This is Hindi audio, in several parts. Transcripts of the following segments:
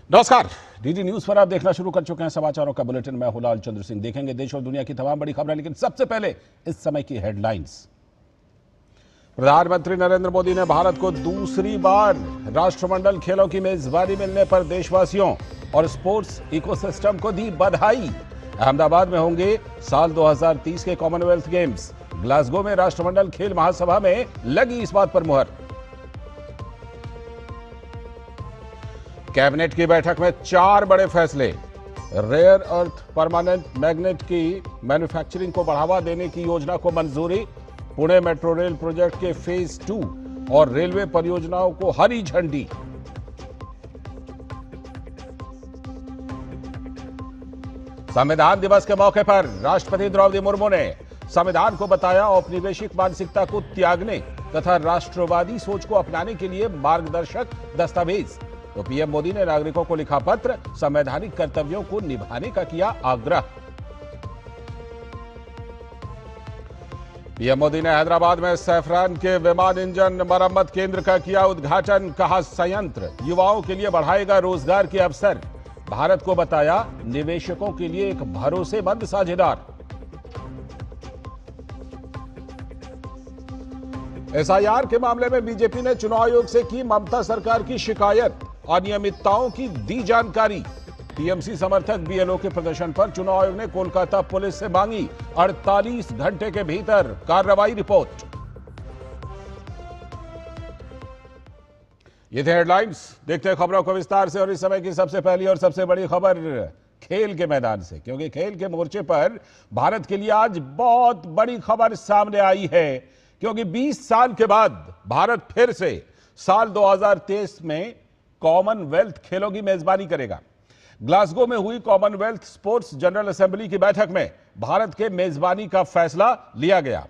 नमस्कार। डीडी न्यूज पर आप देखना शुरू कर चुके हैं समाचारों का बुलेटिन। मैं हुलाल चंद्र सिंह। देखेंगे देश और दुनिया की तमाम बड़ी खबरें, लेकिन सबसे पहले इस समय की हेडलाइंस। प्रधानमंत्री नरेंद्र मोदी ने भारत को दूसरी बार राष्ट्रमंडल खेलों की मेजबानी मिलने पर देशवासियों और स्पोर्ट्स इकोसिस्टम को दी बधाई। अहमदाबाद में होंगे साल 2030 के कॉमनवेल्थ गेम्स। ग्लासगो में राष्ट्रमंडल खेल महासभा में लगी इस बात पर मुहर। कैबिनेट की बैठक में 4 बड़े फैसले। रेयर अर्थ परमानेंट मैग्नेट की मैन्युफैक्चरिंग को बढ़ावा देने की योजना को मंजूरी। पुणे मेट्रो रेल प्रोजेक्ट के फेज 2 और रेलवे परियोजनाओं को हरी झंडी। संविधान दिवस के मौके पर राष्ट्रपति द्रौपदी मुर्मू ने संविधान को बताया औपनिवेशिक मानसिकता को त्यागने तथा राष्ट्रवादी सोच को अपनाने के लिए मार्गदर्शक दस्तावेज। तो पीएम मोदी ने नागरिकों को लिखा पत्र, संवैधानिक कर्तव्यों को निभाने का किया आग्रह। पीएम मोदी ने हैदराबाद में सैफरान के विमान इंजन मरम्मत केंद्र का किया उद्घाटन। कहा, संयंत्र युवाओं के लिए बढ़ाएगा रोजगार के अवसर। भारत को बताया निवेशकों के लिए एक भरोसेमंद साझेदार। एसआईआर के मामले में बीजेपी ने चुनाव आयोग से की ममता सरकार की शिकायत। अनियमितताओं की दी जानकारी। टीएमसी समर्थक बीएलओ के प्रदर्शन पर चुनाव आयोग ने कोलकाता पुलिस से मांगी 48 घंटे के भीतर कार्रवाई रिपोर्ट। ये थे हेडलाइंस। देखते हैं खबरों को विस्तार से। और इस समय की सबसे पहली और सबसे बड़ी खबर खेल के मैदान से, क्योंकि खेल के मोर्चे पर भारत के लिए आज बहुत बड़ी खबर सामने आई है। क्योंकि 20 साल के बाद भारत फिर से साल 2023 में कॉमनवेल्थ खेलों की मेजबानी करेगा। ग्लासगो में हुई कॉमनवेल्थ स्पोर्ट्स जनरल असेंबली की बैठक में भारत के मेजबानी का फैसला लिया गया।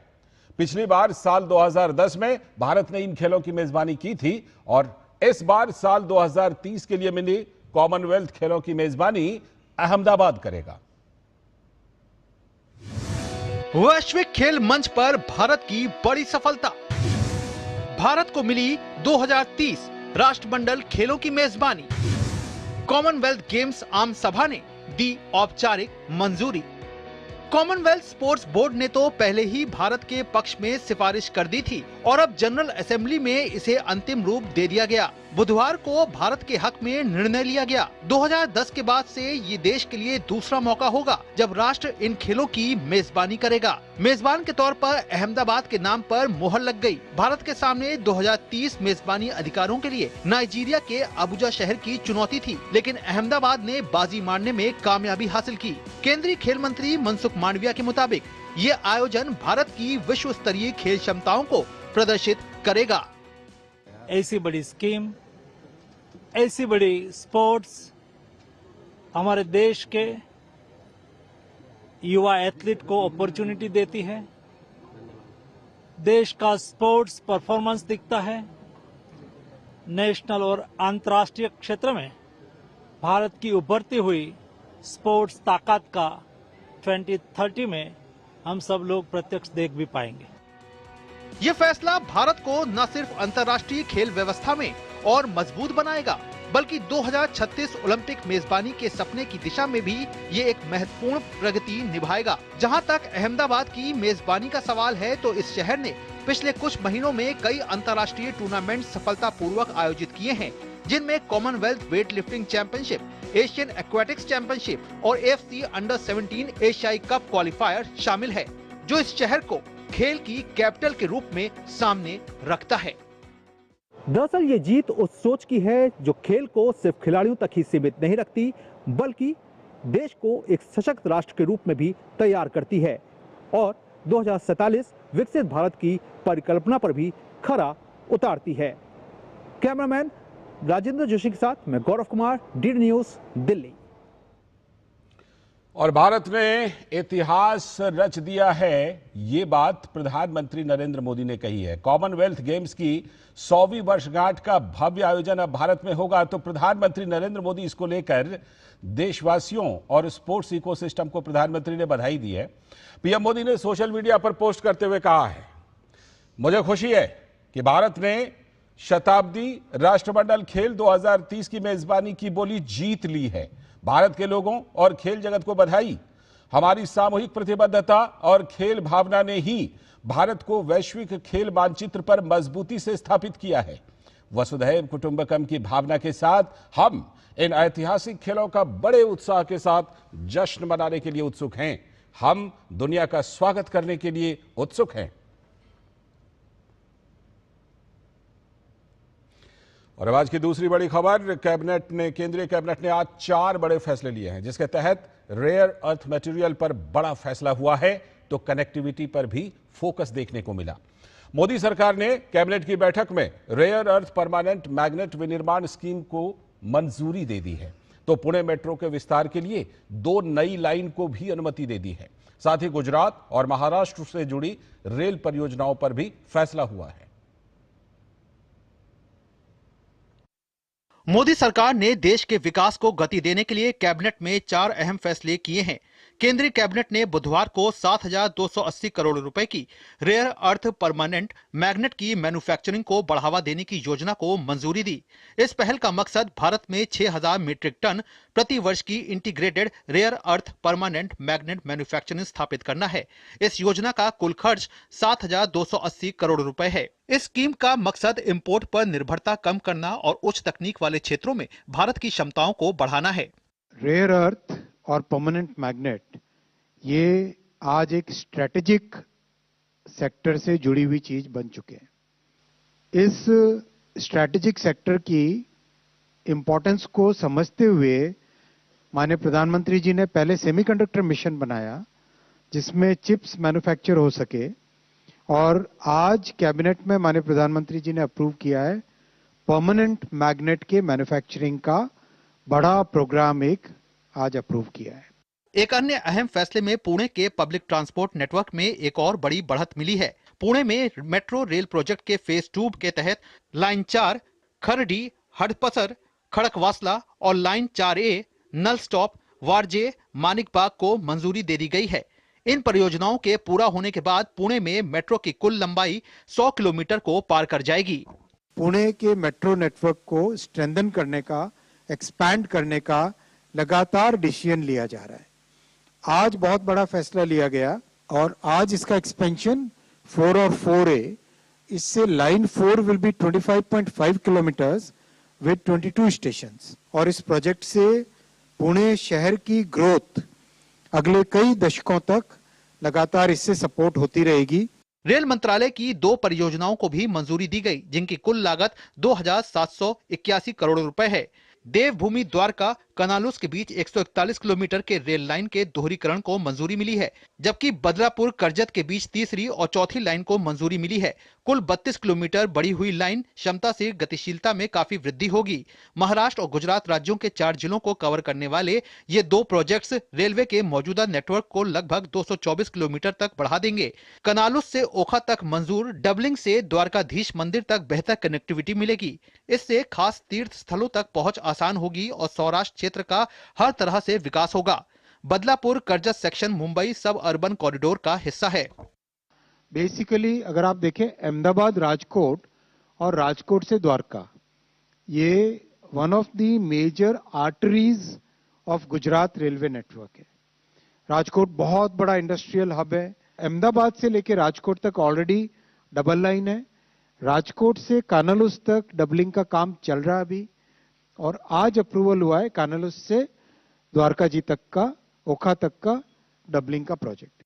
पिछली बार साल 2010 में भारत ने इन खेलों की मेजबानी की थी और इस बार साल 2030 के लिए मिली कॉमनवेल्थ खेलों की मेजबानी अहमदाबाद करेगा। वैश्विक खेल मंच पर भारत की बड़ी सफलता। भारत को मिली 2030 राष्ट्रमंडल खेलों की मेजबानी। कॉमनवेल्थ गेम्स आम सभा ने दी औपचारिक मंजूरी। कॉमनवेल्थ स्पोर्ट्स बोर्ड ने तो पहले ही भारत के पक्ष में सिफारिश कर दी थी और अब जनरल असेंबली में इसे अंतिम रूप दे दिया गया। बुधवार को भारत के हक में निर्णय लिया गया। 2010 के बाद से ये देश के लिए दूसरा मौका होगा जब राष्ट्र इन खेलों की मेजबानी करेगा। मेजबान के तौर पर अहमदाबाद के नाम पर मोहर लग गई। भारत के सामने 2030 मेजबानी अधिकारों के लिए नाइजीरिया के अबुजा शहर की चुनौती थी, लेकिन अहमदाबाद ने बाजी मारने में कामयाबी हासिल की। केंद्रीय खेल मंत्री मनसुख मांडविया के मुताबिक ये आयोजन भारत की विश्व स्तरीय खेल क्षमताओं को प्रदर्शित करेगा। ऐसी बड़ी स्कीम, ऐसी बड़ी स्पोर्ट्स हमारे देश के युवा एथलीट को अपॉर्चुनिटी देती है। देश का स्पोर्ट्स परफॉर्मेंस दिखता है। नेशनल और अंतर्राष्ट्रीय क्षेत्र में भारत की उभरती हुई स्पोर्ट्स ताकत का 2030 में हम सब लोग प्रत्यक्ष देख भी पाएंगे। ये फैसला भारत को न सिर्फ अंतर्राष्ट्रीय खेल व्यवस्था में और मजबूत बनाएगा, बल्कि 2036 ओलंपिक मेजबानी के सपने की दिशा में भी ये एक महत्वपूर्ण प्रगति निभाएगा। जहां तक अहमदाबाद की मेजबानी का सवाल है, तो इस शहर ने पिछले कुछ महीनों में कई अंतर्राष्ट्रीय टूर्नामेंट सफलतापूर्वक आयोजित किए हैं, जिनमें Commonwealth weight lifting championship, Asian aquatics championship और AFC अंडर 17 एशियाई कप क्वालिफायर शामिल है, जो इस शहर को खेल की कैपिटल के रूप में सामने रखता है। दरअसल ये जीत उस सोच की है जो खेल को सिर्फ खिलाड़ियों तक ही सीमित नहीं रखती, बल्कि देश को एक सशक्त राष्ट्र के रूप में भी तैयार करती है और 2047 विकसित भारत की परिकल्पना पर भी खरा उतारती है। कैमरामैन राजेंद्र जोशी के साथ मैं गौरव कुमार, डीडी न्यूज, दिल्ली। और भारत ने इतिहास रच दिया है, ये बात प्रधानमंत्री नरेंद्र मोदी ने कही है। कॉमनवेल्थ गेम्स की 100वीं वर्षगांठ का भव्य आयोजन अब भारत में होगा, तो प्रधानमंत्री नरेंद्र मोदी इसको लेकर देशवासियों और स्पोर्ट्स इकोसिस्टम को प्रधानमंत्री ने बधाई दी है। पीएम मोदी ने सोशल मीडिया पर पोस्ट करते हुए कहा है, मुझे खुशी है कि भारत ने शताब्दी राष्ट्रमंडल खेल 2030 की मेजबानी की बोली जीत ली है। भारत के लोगों और खेल जगत को बधाई। हमारी सामूहिक प्रतिबद्धता और खेल भावना ने ही भारत को वैश्विक खेल मानचित्र पर मजबूती से स्थापित किया है। वसुधैव कुटुंबकम की भावना के साथ हम इन ऐतिहासिक खेलों का बड़े उत्साह के साथ जश्न मनाने के लिए उत्सुक हैं। हम दुनिया का स्वागत करने के लिए उत्सुक हैं। और अब आज की दूसरी बड़ी खबर, केंद्रीय कैबिनेट ने आज 4 बड़े फैसले लिए हैं, जिसके तहत रेयर अर्थ मटेरियल पर बड़ा फैसला हुआ है तो कनेक्टिविटी पर भी फोकस देखने को मिला। मोदी सरकार ने कैबिनेट की बैठक में रेयर अर्थ परमानेंट मैग्नेट विनिर्माण स्कीम को मंजूरी दे दी है तो पुणे मेट्रो के विस्तार के लिए 2 नई लाइन को भी अनुमति दे दी है। साथ ही गुजरात और महाराष्ट्र से जुड़ी रेल परियोजनाओं पर भी फैसला हुआ है। मोदी सरकार ने देश के विकास को गति देने के लिए कैबिनेट में 4 अहम फैसले किए हैं। केंद्रीय कैबिनेट ने बुधवार को 7,280 करोड़ रुपए की रेयर अर्थ परमानेंट मैग्नेट की मैन्युफैक्चरिंग को बढ़ावा देने की योजना को मंजूरी दी। इस पहल का मकसद भारत में 6,000 मीट्रिक टन प्रति वर्ष की integrated rare earth permanent magnet manufacturing स्थापित करना है। इस योजना का कुल खर्च 7,280 करोड़ रुपए है। इस स्कीम का मकसद इंपोर्ट पर निर्भरता कम करना और उच्च तकनीक वाले क्षेत्रों में भारत की क्षमताओं को बढ़ाना है। रेयर अर्थ और परमानेंट मैग्नेट ये आज एक स्ट्रेटेजिक सेक्टर से जुड़ी हुई चीज बन चुके हैं। इस स्ट्रेटेजिक सेक्टर की इंपॉर्टेंस को समझते हुए माननीय प्रधानमंत्री जी ने पहले सेमीकंडक्टर मिशन बनाया जिसमें चिप्स मैन्युफैक्चर हो सके, और आज कैबिनेट में माननीय प्रधानमंत्री जी ने अप्रूव किया है परमानेंट मैग्नेट के मैन्युफैक्चरिंग का बड़ा प्रोग्राम आज अप्रूव किया है। एक अन्य अहम फैसले में पुणे के पब्लिक ट्रांसपोर्ट नेटवर्क में एक और बड़ी बढ़त मिली है। पुणे में मेट्रो रेल प्रोजेक्ट के फेज 2 के तहत लाइन 4 खरडी हडपसर खड़कवासला और लाइन 4A नल स्टॉप वारजे मानिकबाग को मंजूरी दे दी गई है। इन परियोजनाओं के पूरा होने के बाद पुणे में मेट्रो की कुल लंबाई 100 किलोमीटर को पार कर जाएगी। पुणे के मेट्रो नेटवर्क को स्ट्रेंथन करने का, एक्सपैंड करने का लगातार डिसीजन लिया जा रहा है। आज बहुत बड़ा फैसला लिया गया और आज इसका एक्सपेंशन 4 और 4A, इससे line 4 will be 25.5 kilometres with 22 stations, और इस प्रोजेक्ट से पुणे शहर की ग्रोथ अगले कई दशकों तक लगातार इससे सपोर्ट होती रहेगी। रेल मंत्रालय की 2 परियोजनाओं को भी मंजूरी दी गई, जिनकी कुल लागत 2,781 करोड़ रुपए है। देवभूमि द्वारका कनालूस के बीच 141 किलोमीटर के रेल लाइन के दोहरीकरण को मंजूरी मिली है, जबकि बदलापुर करजत के बीच तीसरी और चौथी लाइन को मंजूरी मिली है। कुल 32 किलोमीटर बढ़ी हुई लाइन क्षमता से गतिशीलता में काफी वृद्धि होगी। महाराष्ट्र और गुजरात राज्यों के 4 जिलों को कवर करने वाले ये 2 प्रोजेक्ट्स रेलवे के मौजूदा नेटवर्क को लगभग 224 किलोमीटर तक बढ़ा देंगे। कनालूस से ओखा तक मंजूर डबलिंग से द्वारकाधीश मंदिर तक बेहतर कनेक्टिविटी मिलेगी। इससे खास तीर्थ स्थलों तक पहुंच आसान होगी और सौराष्ट्र क्षेत्र का हर तरह से विकास होगा। बदलापुर करजत सेक्शन मुंबई सब अर्बन कॉरिडोर का हिस्सा है। बेसिकली अगर आप देखें अहमदाबाद राजकोट और राजकोट से द्वारका, ये one of the major arteries of Gujarat railway network है। राजकोट बहुत बड़ा इंडस्ट्रियल हब है। अहमदाबाद से लेकर राजकोट तक ऑलरेडी डबल लाइन है। राजकोट से कानालूस तक डबलिंग का काम चल रहा है अभी, और आज अप्रूवल हुआ है कानालूस से द्वारका जी तक का, ओखा तक का डबलिंग का प्रोजेक्ट।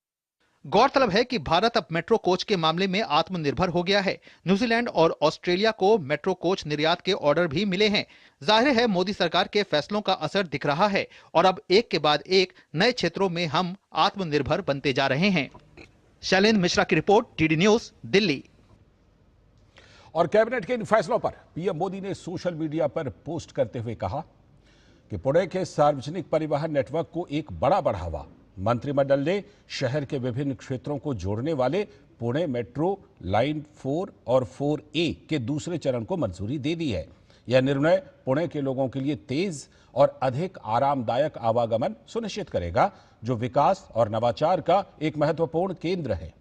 गौरतलब है कि भारत अब मेट्रो कोच के मामले में आत्मनिर्भर हो गया है। न्यूजीलैंड और ऑस्ट्रेलिया को मेट्रो कोच निर्यात के ऑर्डर भी मिले हैं। जाहिर है मोदी सरकार के फैसलों का असर दिख रहा है और अब एक के बाद एक नए क्षेत्रों में हम आत्मनिर्भर बनते जा रहे हैं। शैलेंद्र मिश्रा की रिपोर्ट, टीडी न्यूज, दिल्ली। और कैबिनेट के इन फैसलों पर पीएम मोदी ने सोशल मीडिया पर पोस्ट करते हुए कहा कि पुणे के सार्वजनिक परिवहन नेटवर्क को एक बड़ा बढ़ावा। मंत्रिमंडल ने शहर के विभिन्न क्षेत्रों को जोड़ने वाले पुणे मेट्रो लाइन 4 और 4A के दूसरे चरण को मंजूरी दे दी है। यह निर्णय पुणे के लोगों के लिए तेज और अधिक आरामदायक आवागमन सुनिश्चित करेगा, जो विकास और नवाचार का एक महत्वपूर्ण केंद्र है।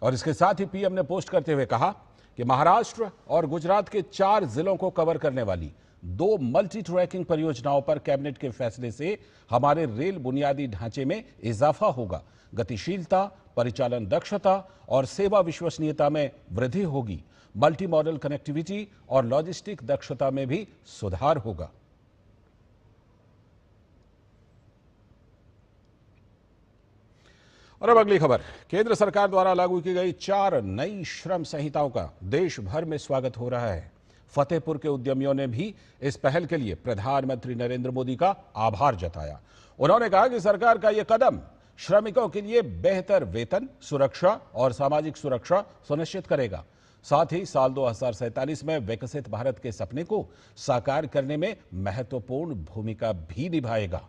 और इसके साथ ही पीएम ने पोस्ट करते हुए कहा कि महाराष्ट्र और गुजरात के 4 जिलों को कवर करने वाली 2 मल्टी ट्रैकिंग परियोजनाओं पर कैबिनेट के फैसले से हमारे रेल बुनियादी ढांचे में इजाफा होगा। गतिशीलता, परिचालन दक्षता और सेवा विश्वसनीयता में वृद्धि होगी। मल्टी मॉडल कनेक्टिविटी और लॉजिस्टिक दक्षता में भी सुधार होगा। और अब अगली खबर। केंद्र सरकार द्वारा लागू की गई 4 नई श्रम संहिताओं का देश भर में स्वागत हो रहा है। फतेहपुर के उद्यमियों ने भी इस पहल के लिए प्रधानमंत्री नरेंद्र मोदी का आभार जताया। उन्होंने कहा कि सरकार का यह कदम श्रमिकों के लिए बेहतर वेतन, सुरक्षा और सामाजिक सुरक्षा सुनिश्चित करेगा। साथ ही साल 2047 में विकसित भारत के सपने को साकार करने में महत्वपूर्ण भूमिका भी निभाएगा।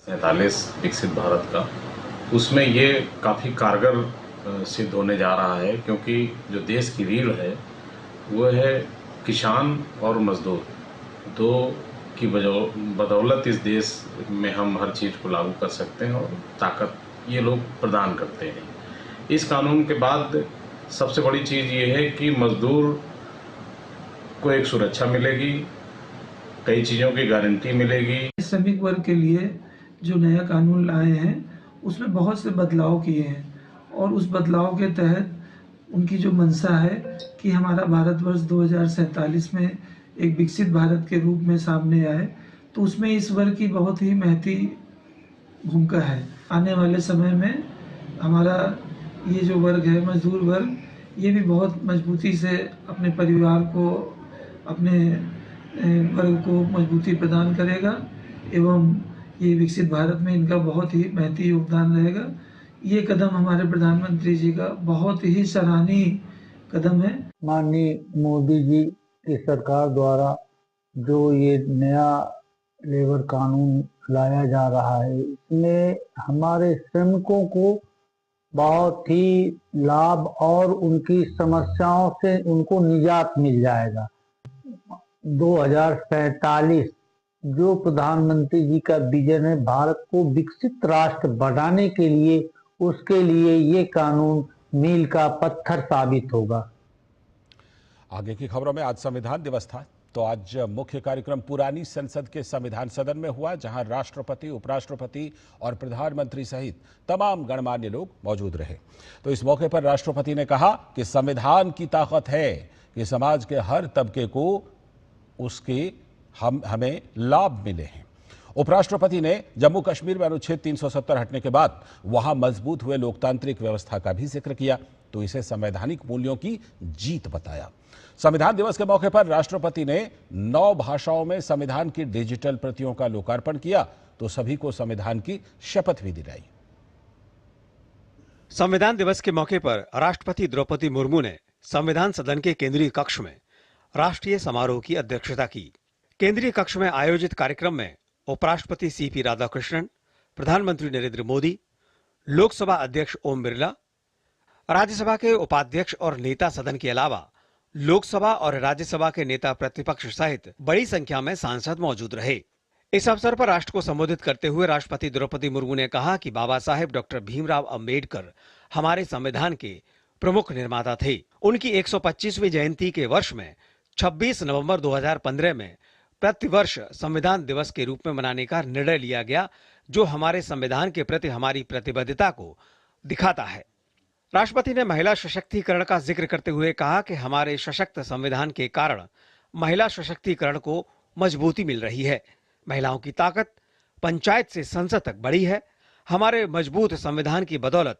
47 विकसित भारत का, उसमें ये काफ़ी कारगर सिद्ध होने जा रहा है, क्योंकि जो देश की रीढ़ है वो है किसान और मजदूर। दो की बदौलत इस देश में हम हर चीज़ को लागू कर सकते हैं और ताकत ये लोग प्रदान करते हैं। इस कानून के बाद सबसे बड़ी चीज़ ये है कि मजदूर को एक सुरक्षा मिलेगी, कई चीज़ों की गारंटी मिलेगी। श्रमिक वर्ग के लिए जो नया कानून लाए हैं उसमें बहुत से बदलाव किए हैं और उस बदलाव के तहत उनकी जो मंशा है कि हमारा भारतवर्ष 2047 में एक विकसित भारत के रूप में सामने आए, तो उसमें इस वर्ग की बहुत ही महती भूमिका है। आने वाले समय में हमारा ये जो वर्ग है, मजदूर वर्ग, ये भी बहुत मजबूती से अपने परिवार को, अपने वर्ग को मजबूती प्रदान करेगा एवं ये विकसित भारत में इनका बहुत ही महती योगदान रहेगा। ये कदम हमारे प्रधानमंत्री जी का बहुत ही सराहनीय कदम है। माननीय मोदी जी की सरकार द्वारा जो ये नया लेबर कानून लाया जा रहा है, इसमें हमारे श्रमिकों को बहुत ही लाभ और उनकी समस्याओं से उनको निजात मिल जाएगा। 2047 जो प्रधानमंत्री जी का विजन है भारत को विकसित राष्ट्र बनाने के लिए, उसके लिए ये कानून मील का पत्थर साबित होगा। आगे की खबरों में, आज संविधान दिवस था, तो आज मुख्य कार्यक्रम पुरानी संसद के संविधान सदन में हुआ, जहां राष्ट्रपति, उपराष्ट्रपति और प्रधानमंत्री सहित तमाम गणमान्य लोग मौजूद रहे। तो इस मौके पर राष्ट्रपति ने कहा कि संविधान की ताकत है कि समाज के हर तबके को उसके हमें लाभ मिले हैं। उपराष्ट्रपति ने जम्मू कश्मीर में अनुच्छेद 370 हटने के बाद वहां मजबूत हुए लोकतांत्रिक व्यवस्था का भी जिक्र किया, तो इसे संवैधानिक मूल्यों की जीत बताया। संविधान दिवस के मौके पर राष्ट्रपति ने 9 भाषाओं में संविधान की डिजिटल प्रतियों का लोकार्पण किया, तो सभी को संविधान की शपथ भी दिलाई। संविधान दिवस के मौके पर राष्ट्रपति द्रौपदी मुर्मू ने संविधान सदन के केंद्रीय कक्ष में राष्ट्रीय समारोह की अध्यक्षता की। केंद्रीय कक्ष में आयोजित कार्यक्रम में उपराष्ट्रपति सीपी राधाकृष्णन, प्रधानमंत्री नरेंद्र मोदी, लोकसभा अध्यक्ष ओम बिरला, राज्यसभा के उपाध्यक्ष और नेता सदन के अलावा लोकसभा और राज्यसभा के नेता प्रतिपक्ष सहित बड़ी संख्या में सांसद मौजूद रहे। इस अवसर पर राष्ट्र को संबोधित करते हुए राष्ट्रपति द्रौपदी मुर्मू ने कहा कि बाबा साहेब डॉक्टर भीमराव अंबेडकर हमारे संविधान के प्रमुख निर्माता थे। उनकी 125वीं जयंती के वर्ष में 26 नवंबर 2015 में प्रतिवर्ष संविधान दिवस के रूप में मनाने का निर्णय लिया गया, जो हमारे संविधान के प्रति हमारी प्रतिबद्धता को दिखाता है। राष्ट्रपति ने महिला सशक्तिकरण का जिक्र करते हुए कहा कि हमारे सशक्त संविधान के कारण महिला सशक्तिकरण को मजबूती मिल रही है। महिलाओं की ताकत पंचायत से संसद तक बढ़ी है। हमारे मजबूत संविधान की बदौलत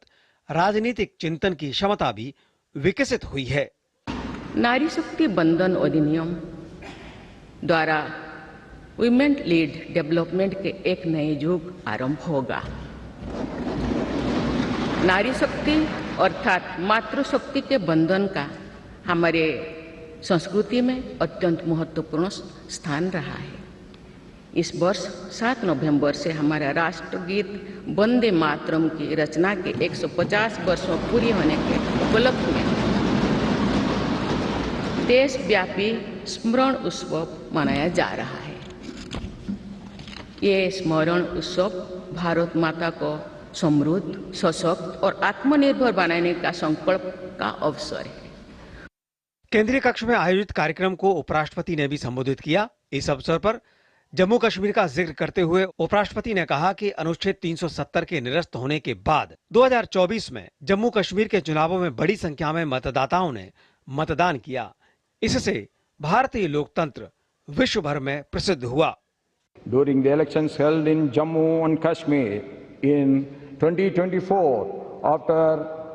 राजनीतिक चिंतन की क्षमता भी विकसित हुई है। नारी शक्ति बंधन अधिनियम द्वारा वुमेन लीड डेवलपमेंट के एक नए युग आरंभ होगा। नारी शक्ति अर्थात मातृशक्ति के बंधन का हमारे संस्कृति में अत्यंत महत्वपूर्ण स्थान रहा है। इस वर्ष 7 नवंबर से हमारा राष्ट्रगीत वंदे मातरम की रचना के 150 वर्षों पूरी होने के उपलक्ष्य में देशव्यापी स्मरण उत्सव मनाया जा रहा है। ये स्मरण उत्सव भारत माता को समृद्ध, सशक्त और आत्मनिर्भर बनाने का संकल्प का अवसर है। केंद्रीय कक्ष में आयोजित कार्यक्रम को उपराष्ट्रपति ने भी संबोधित किया। इस अवसर पर जम्मू कश्मीर का जिक्र करते हुए उपराष्ट्रपति ने कहा कि अनुच्छेद 370 के निरस्त होने के बाद 2024 में जम्मू कश्मीर के चुनावों में बड़ी संख्या में मतदाताओं ने मतदान किया। इससे भारतीय लोकतंत्र विश्व भर में प्रसिद्ध हुआ। During the elections held in Jammu and Kashmir in 2024, after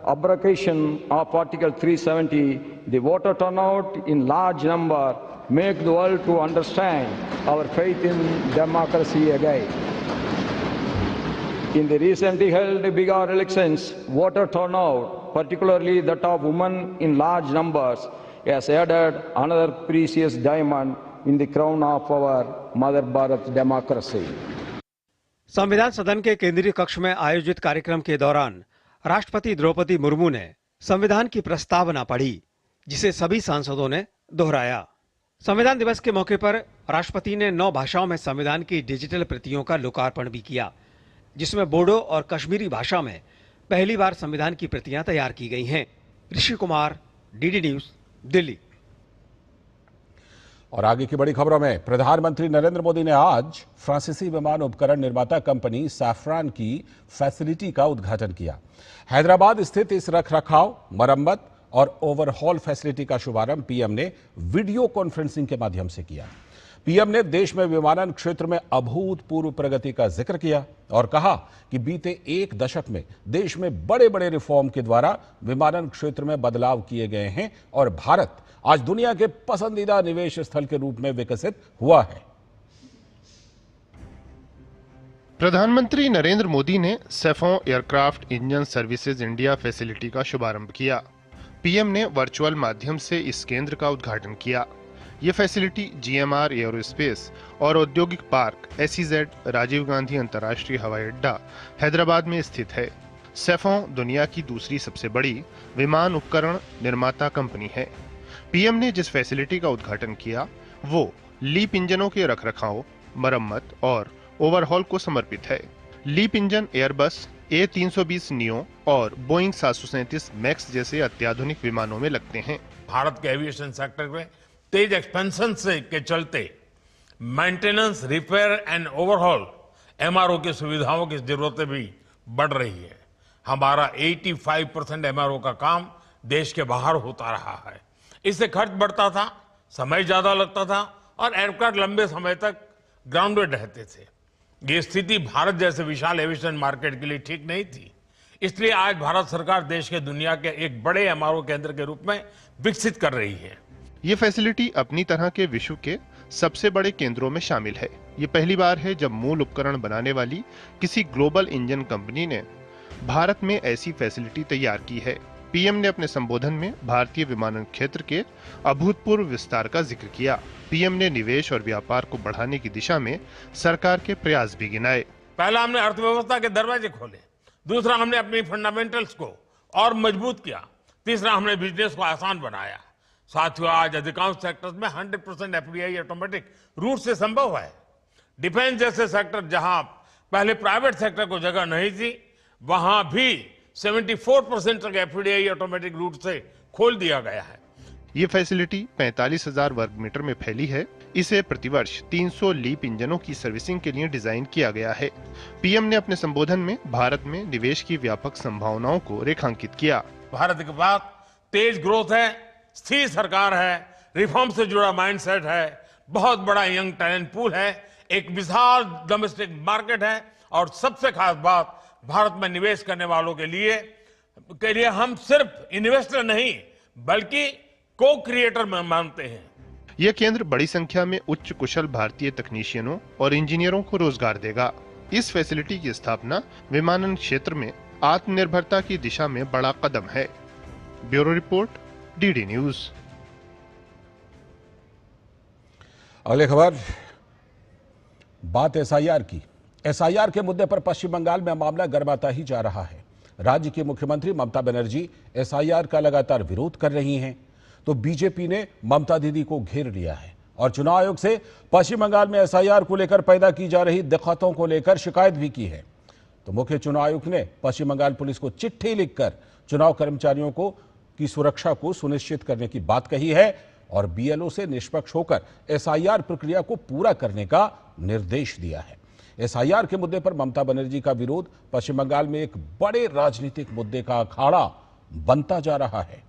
abrogation of Article 370, the voter turnout in large number make the world to understand our faith in democracy again. In the recently held Bihar elections, voter turnout, particularly that of women in large numbers, has added another precious diamond in the crown of our Mother Bharat democracy. संविधान सदन के केंद्रीय कक्ष में आयोजित कार्यक्रम के दौरान राष्ट्रपति द्रौपदी मुर्मू ने संविधान की प्रस्तावना पढ़ी, जिसे सभी सांसदों ने दोहराया। संविधान दिवस के मौके पर राष्ट्रपति ने 9 भाषाओं में संविधान की डिजिटल प्रतियों का लोकार्पण भी किया, जिसमें बोडो और कश्मीरी भाषा में पहली बार संविधान की प्रतियां तैयार की गई हैं। Rishi Kumar, DD news, Delhi. और आगे की बड़ी खबरों में प्रधानमंत्री नरेंद्र मोदी ने आज फ्रांसीसी विमान उपकरण निर्माता कंपनी सैफ्रॉन की फैसिलिटी का उद्घाटन किया। हैदराबाद स्थित इस रखरखाव, मरम्मत और ओवरहॉल फैसिलिटी का शुभारंभ पीएम ने वीडियो कॉन्फ्रेंसिंग के माध्यम से किया। पीएम ने देश में विमानन क्षेत्र में अभूतपूर्व प्रगति का जिक्र किया और कहा कि बीते 1 दशक में देश में बड़े बड़े रिफॉर्म के द्वारा विमानन क्षेत्र में बदलाव किए गए हैं और भारत आज दुनिया के पसंदीदा निवेश स्थल के रूप में विकसित हुआ है। प्रधानमंत्री नरेंद्र मोदी ने Safran aircraft engine services India facility का शुभारंभ किया। पीएम ने वर्चुअल माध्यम से इस केंद्र का उद्घाटन किया। ये फैसिलिटी जीएमआर एयरोस्पेस और औद्योगिक पार्क एसईजेड राजीव गांधी अंतर्राष्ट्रीय हवाई अड्डा हैदराबाद में स्थित है। सैफों दुनिया की दूसरी सबसे बड़ी विमान उपकरण निर्माता कंपनी है। पीएम ने जिस फैसिलिटी का उद्घाटन किया वो लीप इंजनों के रखरखाव, मरम्मत और ओवरहॉल को समर्पित है। LEAP engine Airbus A320 neo और बोइंग 737 मैक्स जैसे अत्याधुनिक विमानों में लगते हैं। भारत के एविएशन सेक्टर में तेज एक्सपेंशन से के चलते maintenance, repair and overhaul MRO की सुविधाओं की जरूरतें भी बढ़ रही है। हमारा 85% एमआरओ का काम देश के बाहर होता रहा है। इससे खर्च बढ़ता था, समय ज्यादा लगता था और एयरक्राफ्ट लंबे समय तक ग्राउंडेड रहते थे। ये स्थिति भारत जैसे विशाल एविएशन मार्केट के लिए ठीक नहीं थी। इसलिए आज भारत सरकार देश के दुनिया के एक बड़े एमआरओ केंद्र के रूप में विकसित कर रही है। ये फैसिलिटी अपनी तरह के विश्व के सबसे बड़े केंद्रों में शामिल है। ये पहली बार है जब मूल उपकरण बनाने वाली किसी ग्लोबल इंजन कंपनी ने भारत में ऐसी फैसिलिटी तैयार की है। पीएम ने अपने संबोधन में भारतीय विमानन क्षेत्र के अभूतपूर्व विस्तार का जिक्र किया। पीएम ने निवेश और व्यापार को बढ़ाने की दिशा में सरकार के प्रयास भी गिनाए। पहला हमने अर्थव्यवस्था के दरवाजे खोले, दूसरा हमने अपनी फंडामेंटल्स को और मजबूत किया, तीसरा हमने बिजनेस को आसान बनाया। साथियों, आज अधिकांश सेक्टर्स में 100% एफडीआई ऑटोमेटिक रूट से संभव है। डिफेंस जैसे सेक्टर जहां पहले प्राइवेट सेक्टर को जगह नहीं थी, वहां भी 74% तक एफडीआई ऑटोमेटिक रूट से खोल दिया गया है। ये फैसिलिटी 45,000 वर्ग मीटर में फैली है। इसे प्रतिवर्ष 300 लीप इंजनों की सर्विसिंग के लिए डिजाइन किया गया है। पीएम ने अपने संबोधन में भारत में निवेश की व्यापक संभावनाओं को रेखांकित किया। भारत के पास तेज ग्रोथ है, स्थिर सरकार है, रिफॉर्म से जुड़ा माइंडसेट है, बहुत बड़ा यंग टैलेंट पूल है, एक विशाल डोमेस्टिक मार्केट है और सबसे खास बात, भारत में निवेश करने वालों के लिए हम सिर्फ इन्वेस्टर नहीं बल्कि को क्रिएटर मानते हैं। यह केंद्र बड़ी संख्या में उच्च कुशल भारतीय तकनीशियनों और इंजीनियरों को रोजगार देगा। इस फैसिलिटी की स्थापना विमानन क्षेत्र में आत्मनिर्भरता की दिशा में बड़ा कदम है। Bureau report, DD news. अगली खबर, बात एसआईआर की। एसआईआर के मुद्दे पर पश्चिम बंगाल में मामला गर्माता ही जा रहा है। राज्य की मुख्यमंत्री ममता बनर्जी एसआईआर का लगातार विरोध कर रही हैं, तो बीजेपी ने ममता दीदी को घेर लिया है और चुनाव आयोग से पश्चिम बंगाल में एसआईआर को लेकर पैदा की जा रही दिक्कतों को लेकर शिकायत भी की है। तो मुख्य चुनाव आयुक्त ने पश्चिम बंगाल पुलिस को चिट्ठी लिखकर चुनाव कर्मचारियों को की सुरक्षा को सुनिश्चित करने की बात कही है और बीएलओ से निष्पक्ष होकर एसआईआर प्रक्रिया को पूरा करने का निर्देश दिया है। एसआईआर के मुद्दे पर ममता बनर्जी का विरोध पश्चिम बंगाल में एक बड़े राजनीतिक मुद्दे का अखाड़ा बनता जा रहा है।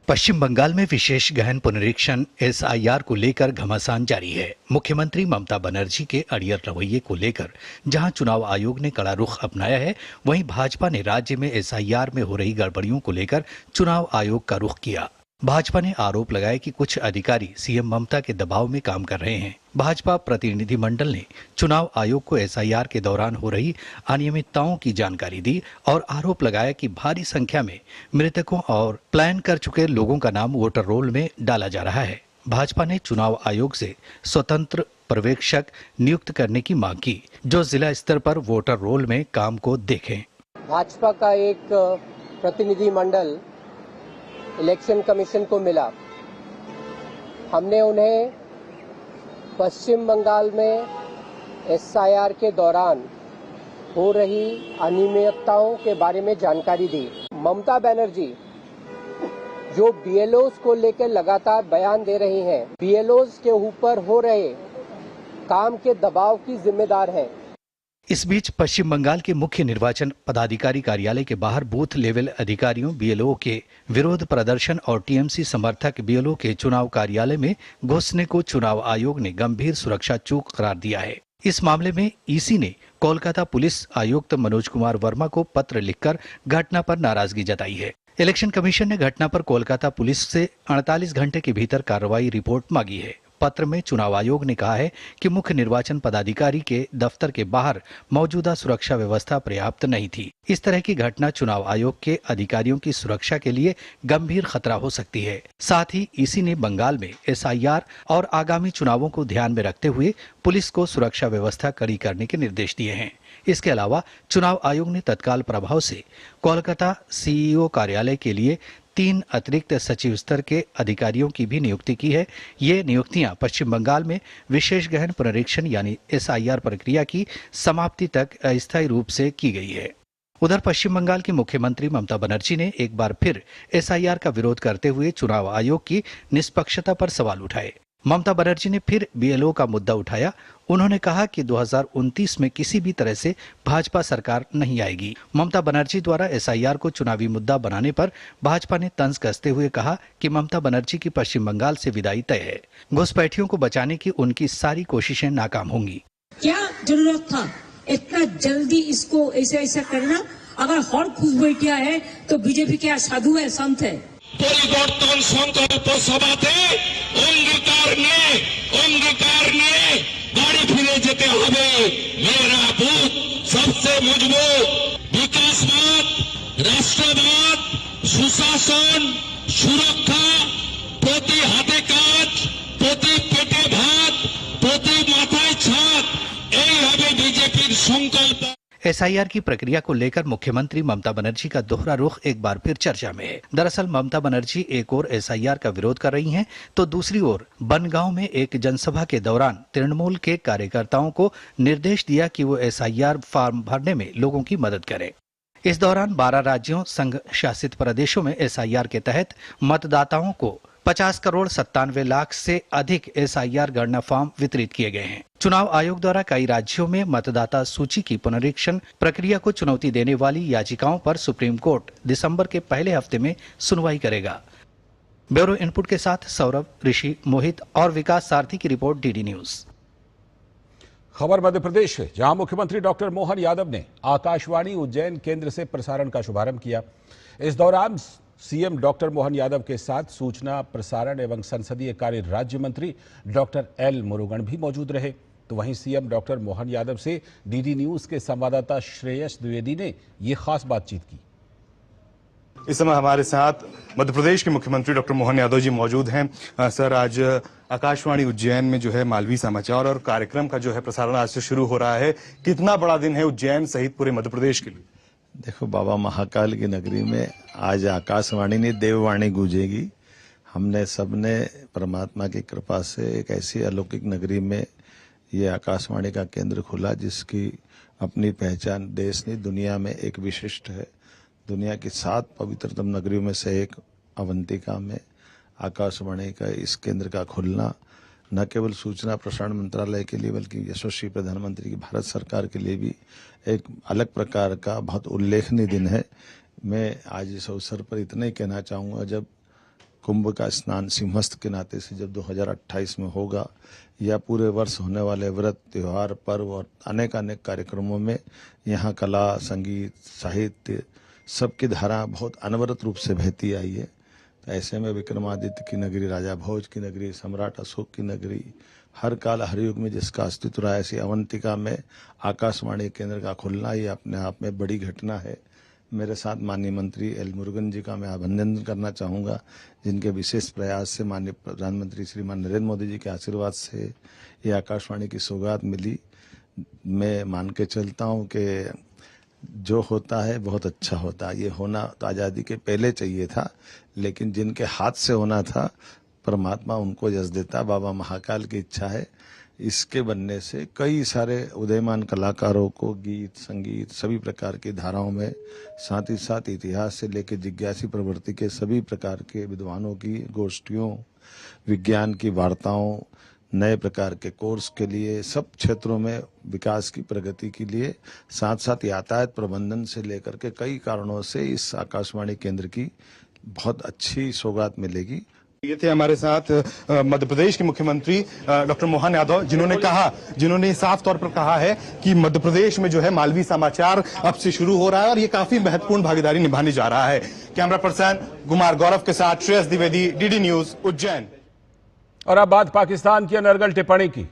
पश्चिम बंगाल में विशेष गहन पुनरीक्षण एसआईआर को लेकर घमासान जारी है। मुख्यमंत्री ममता बनर्जी के अड़ियल रवैये को लेकर जहां चुनाव आयोग ने कड़ा रुख अपनाया है, वहीं भाजपा ने राज्य में एसआईआर में हो रही गड़बड़ियों को लेकर चुनाव आयोग का रुख किया। भाजपा ने आरोप लगाया कि कुछ अधिकारी सीएम ममता के दबाव में काम कर रहे हैं। भाजपा प्रतिनिधिमंडल ने चुनाव आयोग को एसआईआर के दौरान हो रही अनियमितताओं की जानकारी दी और आरोप लगाया कि भारी संख्या में मृतकों और पलायन कर चुके लोगों का नाम वोटर रोल में डाला जा रहा है। भाजपा ने चुनाव आयोग से स्वतंत्र पर्यवेक्षक नियुक्त करने की मांग की, जो जिला स्तर पर वोटर रोल में काम को देखें। भाजपा का एक प्रतिनिधिमंडल इलेक्शन कमीशन को मिला। हमने उन्हें पश्चिम बंगाल में एसआईआर के दौरान हो रही अनियमितताओं के बारे में जानकारी दी। ममता बनर्जी जो बीएलओस को लेकर लगातार बयान दे रही हैं, बीएलओस के ऊपर हो रहे काम के दबाव की जिम्मेदार हैं। इस बीच पश्चिम बंगाल के मुख्य निर्वाचन पदाधिकारी कार्यालय के बाहर बूथ लेवल अधिकारियों, बीएलओ के विरोध प्रदर्शन और टीएमसी समर्थक बीएलओ के चुनाव कार्यालय में घुसने को चुनाव आयोग ने गंभीर सुरक्षा चूक करार दिया है। इस मामले में ईसी ने कोलकाता पुलिस आयुक्त मनोज कुमार वर्मा को पत्र लिखकर घटना पर नाराजगी जताई है। इलेक्शन कमीशन ने घटना पर कोलकाता पुलिस से 48 घंटे के भीतर कार्रवाई रिपोर्ट मांगी है। पत्र में चुनाव आयोग ने कहा है कि मुख्य निर्वाचन पदाधिकारी के दफ्तर के बाहर मौजूदा सुरक्षा व्यवस्था पर्याप्त नहीं थी। इस तरह की घटना चुनाव आयोग के अधिकारियों की सुरक्षा के लिए गंभीर खतरा हो सकती है। साथ ही ईसी ने बंगाल में एसआईआर और आगामी चुनावों को ध्यान में रखते हुए पुलिस को सुरक्षा व्यवस्था कड़ी करने के निर्देश दिए हैं। इसके अलावा चुनाव आयोग ने तत्काल प्रभाव से कोलकाता सीईओ कार्यालय के लिए 3 अतिरिक्त सचिव स्तर के अधिकारियों की भी नियुक्ति की है। ये नियुक्तियां पश्चिम बंगाल में विशेष गहन पुनरीक्षण यानी एसआईआर प्रक्रिया की समाप्ति तक अस्थायी रूप से की गई है। उधर पश्चिम बंगाल की मुख्यमंत्री ममता बनर्जी ने एक बार फिर एसआईआर का विरोध करते हुए चुनाव आयोग की निष्पक्षता पर सवाल उठाए। ममता बनर्जी ने फिर बीएलओ का मुद्दा उठाया। उन्होंने कहा कि 2029 में किसी भी तरह से भाजपा सरकार नहीं आएगी। ममता बनर्जी द्वारा एसआईआर को चुनावी मुद्दा बनाने पर भाजपा ने तंज कसते हुए कहा कि ममता बनर्जी की पश्चिम बंगाल से विदाई तय है। घुसपैठियों को बचाने की उनकी सारी कोशिशें नाकाम होंगी। क्या जरूरत था इतना जल्दी इसको ऐसा करना? अगर हर घुसपैठिया है तो बीजेपी क्या साधु है, संत है? পরিবর্তন সংকল্প সভাতে অঙ্গীকার নিয়ে বাড়ি ফিরে যেতে হবে। মেরা বুথ সবচেয়ে মজবুত। বিকাশবাদ, রাষ্ট্রবাদ, সুশাসন, সুরক্ষা, প্রতি হাতে কাজ, প্রতি পেটে ভাত, প্রতি মাথায় ছাদ, এই হবে বিজেপির সংকল্প। एसआईआर की प्रक्रिया को लेकर मुख्यमंत्री ममता बनर्जी का दोहरा रुख एक बार फिर चर्चा में है। दरअसल ममता बनर्जी एक ओर एसआईआर का विरोध कर रही हैं, तो दूसरी ओर बनगांव में एक जनसभा के दौरान तृणमूल के कार्यकर्ताओं को निर्देश दिया कि वो एसआईआर फॉर्म भरने में लोगों की मदद करें। इस दौरान 12 राज्यों, संघ शासित प्रदेशों में एसआईआर के तहत मतदाताओं को 50 करोड़ 97 लाख से अधिक एसआईआर गणना फॉर्म वितरित किए गए हैं। चुनाव आयोग द्वारा कई राज्यों में मतदाता सूची की पुनरीक्षण प्रक्रिया को चुनौती देने वाली याचिकाओं पर सुप्रीम कोर्ट दिसंबर के पहले हफ्ते में सुनवाई करेगा। ब्यूरो इनपुट के साथ सौरभ, ऋषि, मोहित और विकास सारथी की रिपोर्ट, डीडी न्यूज। खबर मध्य प्रदेश से, जहां मुख्यमंत्री डॉक्टर मोहन यादव ने आकाशवाणी उज्जैन केंद्र से प्रसारण का शुभारंभ किया। इस दौरान सीएम डॉक्टर मोहन यादव के साथ सूचना, प्रसारण एवं संसदीय कार्य राज्य मंत्री डॉक्टर एल मुरुगन भी मौजूद रहे। तो वहीं सीएम डॉक्टर मोहन यादव से डीडी न्यूज के संवाददाता श्रेयस द्विवेदी ने ये खास बातचीत की। इस समय हमारे साथ मध्य प्रदेश के मुख्यमंत्री डॉक्टर मोहन यादव जी मौजूद हैं। सर, आज आकाशवाणी उज्जैन में जो है मालवी समाचार और कार्यक्रम का जो है प्रसारण आज से शुरू हो रहा है। कितना बड़ा दिन है उज्जैन सहित पूरे मध्य प्रदेश के लिए? देखो, बाबा महाकाल की नगरी में आज आकाशवाणी ने देववाणी गूंजेगी। हमने सबने परमात्मा की कृपा से एक ऐसी अलौकिक नगरी में ये आकाशवाणी का केंद्र खुला जिसकी अपनी पहचान देश नहीं दुनिया में एक विशिष्ट है। दुनिया की 7 पवित्रतम नगरियों में से एक अवंतिका में आकाशवाणी का इस केंद्र का खुलना न केवल सूचना प्रसारण मंत्रालय के लिए बल्कि यशस्वी प्रधानमंत्री की भारत सरकार के लिए भी एक अलग प्रकार का बहुत उल्लेखनीय दिन है। मैं आज इस अवसर पर इतना ही कहना चाहूँगा, जब कुंभ का स्नान सिंहस्थ के नाते से जब 2028 में होगा या पूरे वर्ष होने वाले व्रत, त्योहार, पर्व और अनेक कार्यक्रमों में यहाँ कला, संगीत, साहित्य सबकी धारा बहुत अनवरत रूप से बहती आई है। तो ऐसे में विक्रमादित्य की नगरी, राजा भोज की नगरी, सम्राट अशोक की नगरी, हर काल हर युग में जिसका अस्तित्व रहा है, ऐसी अवंतिका में आकाशवाणी केंद्र का खुलना ये अपने आप में बड़ी घटना है। मेरे साथ माननीय मंत्री एल मुरुगन जी का मैं अभिनंदन करना चाहूँगा, जिनके विशेष प्रयास से माननीय प्रधानमंत्री श्रीमान नरेंद्र मोदी जी के आशीर्वाद से ये आकाशवाणी की सौगात मिली। मैं मान के चलता हूँ कि जो होता है बहुत अच्छा होता है। ये होना तो आज़ादी के पहले चाहिए था, लेकिन जिनके हाथ से होना था परमात्मा उनको यश देता। बाबा महाकाल की इच्छा है इसके बनने से कई सारे उदयमान कलाकारों को गीत, संगीत सभी प्रकार की धाराओं में, साथ ही साथ इतिहास से लेकर जिज्ञासी प्रवृत्ति के सभी प्रकार के विद्वानों की गोष्ठियों, विज्ञान की वार्ताओं, नए प्रकार के कोर्स के लिए, सब क्षेत्रों में विकास की प्रगति के लिए, साथ साथ यातायात प्रबंधन से लेकर के कई कारणों से इस आकाशवाणी केंद्र की बहुत अच्छी सौगात मिलेगी। ये थे हमारे साथ मध्य प्रदेश के मुख्यमंत्री डॉक्टर मोहन यादव, जिन्होंने साफ तौर पर कहा है कि मध्य प्रदेश में जो है मालवी समाचार अब से शुरू हो रहा है और ये काफी महत्वपूर्ण भागीदारी निभाने जा रहा है। कैमरा पर्सन कुमार गौरव के साथ श्रेयस द्विवेदी, डीडी न्यूज, उज्जैन। और अब बात पाकिस्तान की अनर्गल टिप्पणी की।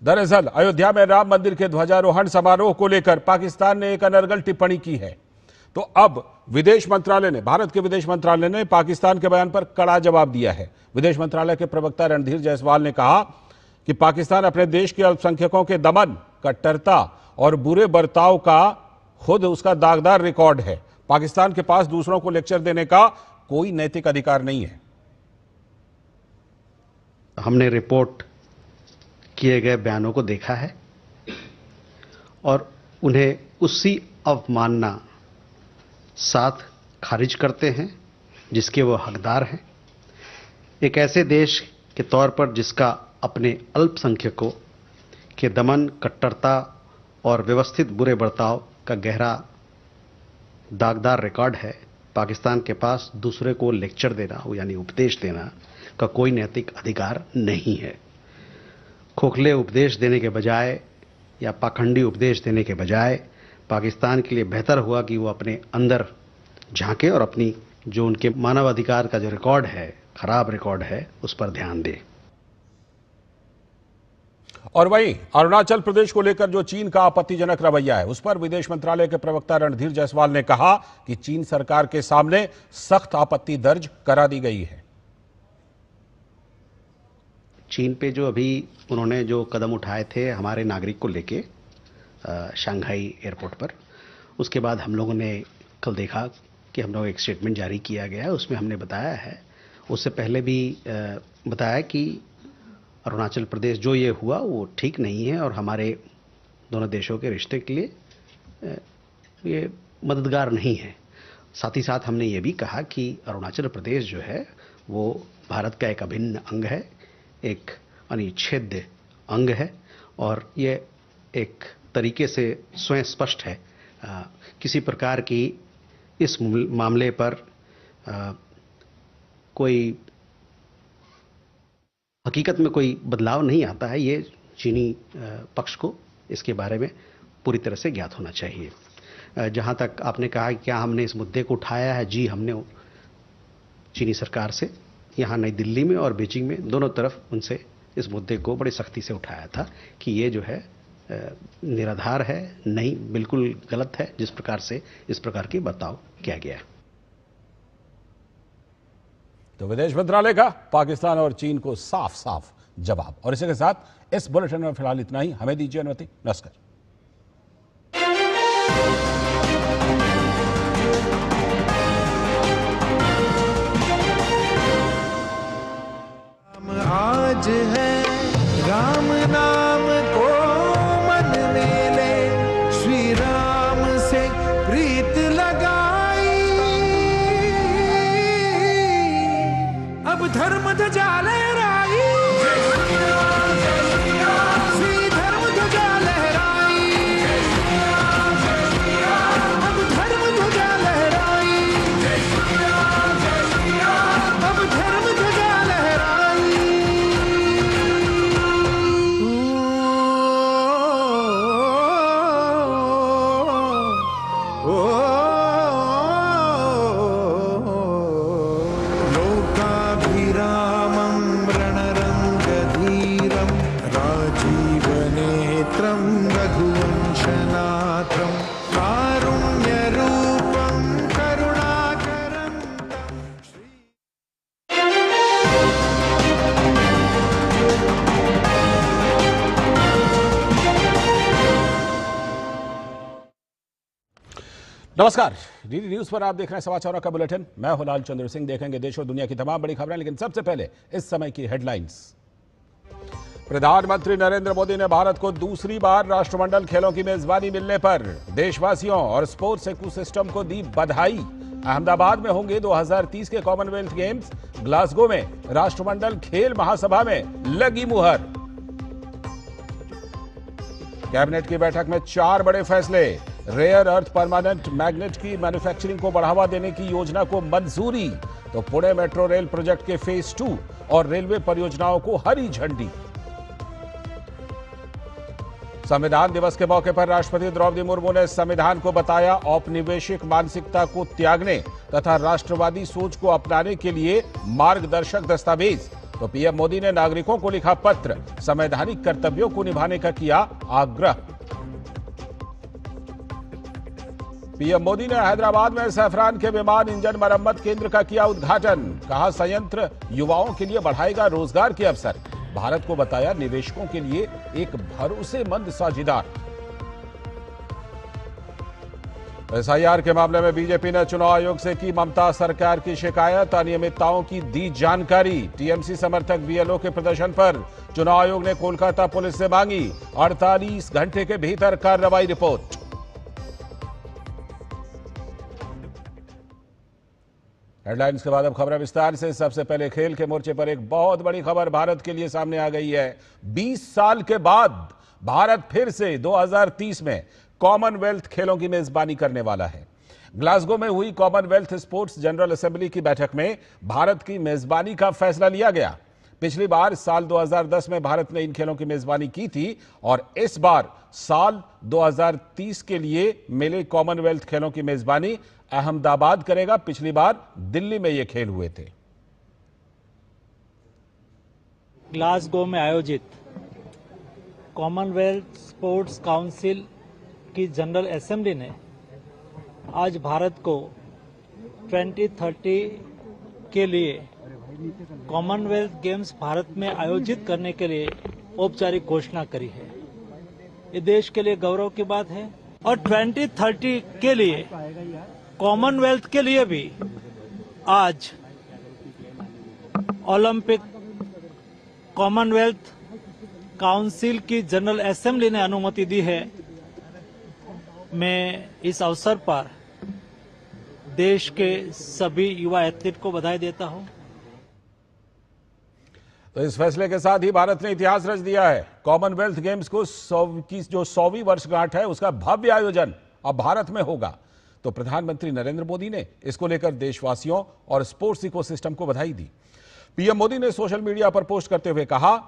दरअसल अयोध्या में राम मंदिर के ध्वजारोहण समारोह को लेकर पाकिस्तान ने एक अनर्गल टिप्पणी की है। तो अब भारत के विदेश मंत्रालय ने पाकिस्तान के बयान पर कड़ा जवाब दिया है। विदेश मंत्रालय के प्रवक्ता रणधीर जायसवाल ने कहा कि पाकिस्तान अपने देश के अल्पसंख्यकों के दमन, कट्टरता और बुरे बर्ताव का खुद उसका दागदार रिकॉर्ड है। पाकिस्तान के पास दूसरों को लेक्चर देने का कोई नैतिक अधिकार नहीं है। हमने रिपोर्ट किए गए बयानों को देखा है और उन्हें उसी अवमानना साथ खारिज करते हैं जिसके वो हकदार हैं। एक ऐसे देश के तौर पर जिसका अपने अल्पसंख्यकों के दमन, कट्टरता और व्यवस्थित बुरे बर्ताव का गहरा दागदार रिकॉर्ड है, पाकिस्तान के पास दूसरे को लेक्चर देना यानी उपदेश देना का कोई नैतिक अधिकार नहीं है। खोखले उपदेश देने के बजाय या पाखंडी उपदेश देने के बजाय पाकिस्तान के लिए बेहतर हुआ कि वो अपने अंदर झांके और अपनी जो उनके मानवाधिकार का जो रिकॉर्ड है, खराब रिकॉर्ड है, उस पर ध्यान दे। और वहीं अरुणाचल प्रदेश को लेकर जो चीन का आपत्तिजनक रवैया है, उस पर विदेश मंत्रालय के प्रवक्ता रणधीर जायसवाल ने कहा कि चीन सरकार के सामने सख्त आपत्ति दर्ज करा दी गई है। चीन पे जो अभी उन्होंने जो कदम उठाए थे हमारे नागरिक को लेके शंघाई एयरपोर्ट पर, उसके बाद हम लोगों ने कल देखा कि हम लोग एक स्टेटमेंट जारी किया गया है। उसमें हमने बताया है, उससे पहले भी बताया कि अरुणाचल प्रदेश जो ये हुआ वो ठीक नहीं है और हमारे दोनों देशों के रिश्ते के लिए ये मददगार नहीं है। साथ ही साथ हमने ये भी कहा कि अरुणाचल प्रदेश जो है वो भारत का एक अभिन्न अंग है, एक अनिच्छेद्य अंग है और ये एक तरीके से स्वयं स्पष्ट है। किसी प्रकार की इस मामले पर कोई हकीकत में कोई बदलाव नहीं आता है। ये चीनी पक्ष को इसके बारे में पूरी तरह से ज्ञात होना चाहिए। जहाँ तक आपने कहा कि क्या हमने इस मुद्दे को उठाया है, जी हमने चीनी सरकार से यहाँ नई दिल्ली में और बीजिंग में दोनों तरफ उनसे इस मुद्दे को बड़ी सख्ती से उठाया था कि ये जो है निराधार है, नहीं, बिल्कुल गलत है जिस प्रकार से इस प्रकार की बर्ताव किया गया। तो विदेश मंत्रालय का पाकिस्तान और चीन को साफ साफ जवाब। और इसी के साथ इस बुलेटिन में फिलहाल इतना ही। हमें दीजिए अनुमति। नमस्कार। आज है राम नाम को नमस्कार, डीडी न्यूज पर आप देख रहे हैं समाचारों का बुलेटिन। मैं हूं लाल चंद्र सिंह। देखेंगे देश और दुनिया की तमाम बड़ी खबरें, लेकिन सबसे पहले इस समय की हेडलाइंस। प्रधानमंत्री नरेंद्र मोदी ने भारत को दूसरी बार राष्ट्रमंडल खेलों की मेजबानी मिलने पर देशवासियों और स्पोर्ट्स इकोसिस्टम को दी बधाई। अहमदाबाद में होंगे 2030 के कॉमनवेल्थ गेम्स। ग्लासगो में राष्ट्रमंडल खेल महासभा में लगी मुहर। कैबिनेट की बैठक में 4 बड़े फैसले। रेयर अर्थ परमानेंट मैग्नेट की मैन्युफैक्चरिंग को बढ़ावा देने की योजना को मंजूरी, तो पुणे मेट्रो रेल प्रोजेक्ट के फेज 2 और रेलवे परियोजनाओं को हरी झंडी। संविधान दिवस के मौके पर राष्ट्रपति द्रौपदी मुर्मू ने संविधान को बताया औपनिवेशिक मानसिकता को त्यागने तथा राष्ट्रवादी सोच को अपनाने के लिए मार्गदर्शक दस्तावेज। तो पीएम मोदी ने नागरिकों को लिखा पत्र, संवैधानिक कर्तव्यों को निभाने का किया आग्रह। पीएम मोदी ने हैदराबाद में सैफरान के विमान इंजन मरम्मत केंद्र का किया उद्घाटन। कहा, संयंत्र युवाओं के लिए बढ़ाएगा रोजगार के अवसर। भारत को बताया निवेशकों के लिए एक भरोसेमंद साझेदार। एसआईआर के मामले में बीजेपी ने चुनाव आयोग से की ममता सरकार की शिकायत। अनियमितताओं की दी जानकारी। टीएमसी समर्थक बीएलओ के प्रदर्शन पर चुनाव आयोग ने कोलकाता पुलिस से मांगी 48 घंटे के भीतर कार्रवाई रिपोर्ट। हेडलाइंस के बाद अब खबरें विस्तार से। सबसे पहले खेल के मोर्चे पर एक बहुत बड़ी खबर भारत के लिए सामने आ गई है। 20 साल के बाद भारत फिर से 2030 में कॉमनवेल्थ खेलों की मेजबानी करने वाला है। ग्लासगो में हुई कॉमनवेल्थ स्पोर्ट्स जनरल असेंबली की बैठक में भारत की मेजबानी का फैसला लिया गया। पिछली बार साल 2010 में भारत ने इन खेलों की मेजबानी की थी और इस बार साल 2030 के लिए मिले कॉमनवेल्थ खेलों की मेजबानी अहमदाबाद करेगा। पिछली बार दिल्ली में ये खेल हुए थे। ग्लासगो में आयोजित कॉमनवेल्थ स्पोर्ट्स काउंसिल की जनरल असेंबली ने आज भारत को 2030 के लिए कॉमनवेल्थ गेम्स भारत में आयोजित करने के लिए औपचारिक घोषणा करी है। ये देश के लिए गौरव की बात है और 2030 के लिए कॉमनवेल्थ के लिए भी आज ओलंपिक कॉमनवेल्थ काउंसिल की जनरल असेंबली ने अनुमति दी है। मैं इस अवसर पर देश के सभी युवा एथलीट को बधाई देता हूं। तो इस फैसले के साथ ही भारत ने इतिहास रच दिया है। कॉमनवेल्थ गेम्स को की जो 100वीं वर्षगांठ है उसका भव्य आयोजन अब भारत में होगा। तो प्रधानमंत्री नरेंद्र मोदी ने इसको लेकर देशवासियों और स्पोर्ट्स इकोसिस्टम को बधाई दी। पीएम मोदी ने सोशल मीडिया पर पोस्ट करते हुए कहा,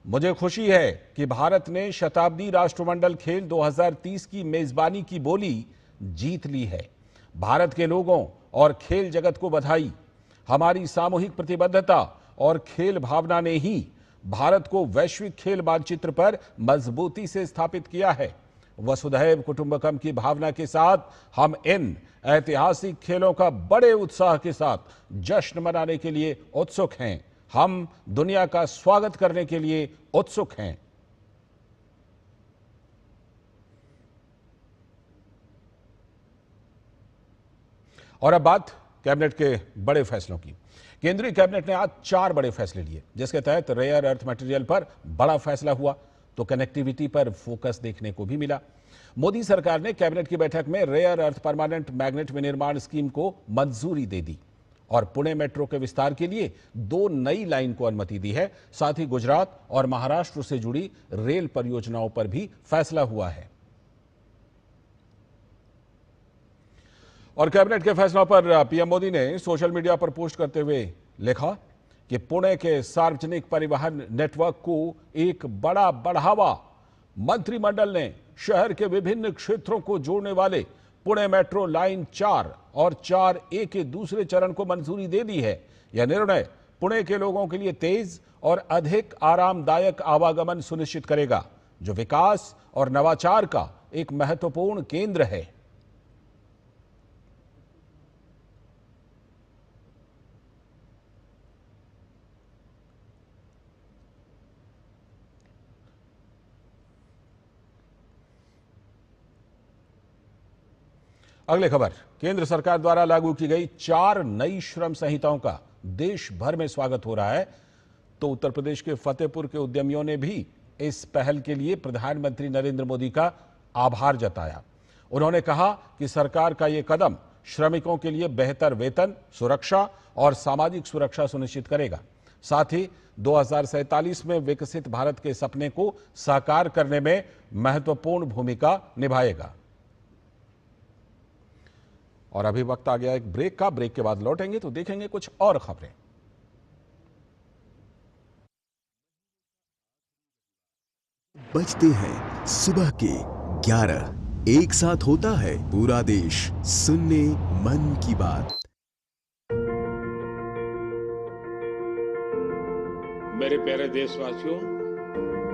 मुझे खुशी है कि भारत ने शताब्दी राष्ट्रमंडल खेल 2030 की मेजबानी की बोली जीत ली है। भारत के लोगों और खेल जगत को बधाई। हमारी सामूहिक प्रतिबद्धता और खेल भावना ने ही भारत को वैश्विक खेल मानचित्र पर मजबूती से स्थापित किया है। वसुधैव कुटुंबकम की भावना के साथ हम इन ऐतिहासिक खेलों का बड़े उत्साह के साथ जश्न मनाने के लिए उत्सुक हैं। हम दुनिया का स्वागत करने के लिए उत्सुक हैं। और अब बात कैबिनेट के बड़े फैसलों की। केंद्रीय कैबिनेट ने आज 4 बड़े फैसले लिए, जिसके तहत रेयर अर्थ मटेरियल पर बड़ा फैसला हुआ, तो कनेक्टिविटी पर फोकस देखने को भी मिला। मोदी सरकार ने कैबिनेट की बैठक में रेयर अर्थ परमानेंट मैग्नेट विनिर्माण स्कीम को मंजूरी दे दी और पुणे मेट्रो के विस्तार के लिए 2 नई लाइन को अनुमति दी है। साथ ही गुजरात और महाराष्ट्र से जुड़ी रेल परियोजनाओं पर भी फैसला हुआ है। और कैबिनेट के फैसलों पर पीएम मोदी ने सोशल मीडिया पर पोस्ट करते हुए लिखा कि पुणे के सार्वजनिक परिवहन नेटवर्क को एक बड़ा बढ़ावा। मंत्रिमंडल ने शहर के विभिन्न क्षेत्रों को जोड़ने वाले पुणे मेट्रो लाइन 4 और 4A के दूसरे चरण को मंजूरी दे दी है। यह निर्णय पुणे के लोगों के लिए तेज और अधिक आरामदायक आवागमन सुनिश्चित करेगा, जो विकास और नवाचार का एक महत्वपूर्ण केंद्र है। अगली खबर, केंद्र सरकार द्वारा लागू की गई 4 नई श्रम संहिताओं का देश भर में स्वागत हो रहा है। तो उत्तर प्रदेश के फतेहपुर के उद्यमियों ने भी इस पहल के लिए प्रधानमंत्री नरेंद्र मोदी का आभार जताया। उन्होंने कहा कि सरकार का यह कदम श्रमिकों के लिए बेहतर वेतन, सुरक्षा और सामाजिक सुरक्षा सुनिश्चित करेगा। साथ ही 2047 में विकसित भारत के सपने को साकार करने में महत्वपूर्ण भूमिका निभाएगा। और अभी वक्त आ गया एक ब्रेक का। ब्रेक के बाद लौटेंगे तो देखेंगे कुछ और खबरें। बजते हैं सुबह के 11। एक साथ होता है पूरा देश सुनने मन की बात। मेरे प्यारे देशवासियों,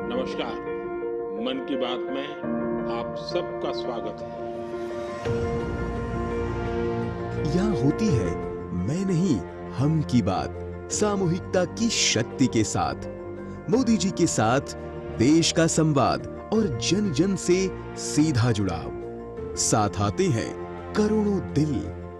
नमस्कार। मन की बात में आप सबका स्वागत है। यहाँ होती है मैं नहीं हम की बात, सामूहिकता की शक्ति के साथ, मोदी जी के साथ देश का संवाद और जन जन से सीधा जुड़ाव। साथ आते हैं करोड़ों दिल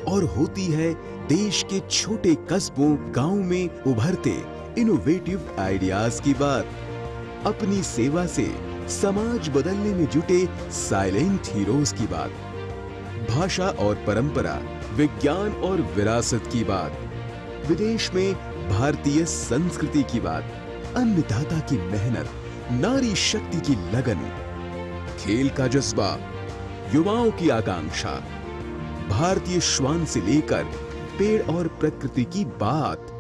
और होती है देश के छोटे कस्बों गांव में उभरते इनोवेटिव आइडियाज की बात। अपनी सेवा से समाज बदलने में जुटे साइलेंट हीरोज की बात। भाषा और परंपरा, विज्ञान और विरासत की बात। विदेश में भारतीय संस्कृति की बात। अन्नदाता की मेहनत, नारी शक्ति की लगन, खेल का जज्बा, युवाओं की आकांक्षा, भारतीय श्वान से लेकर पेड़ और प्रकृति की बात,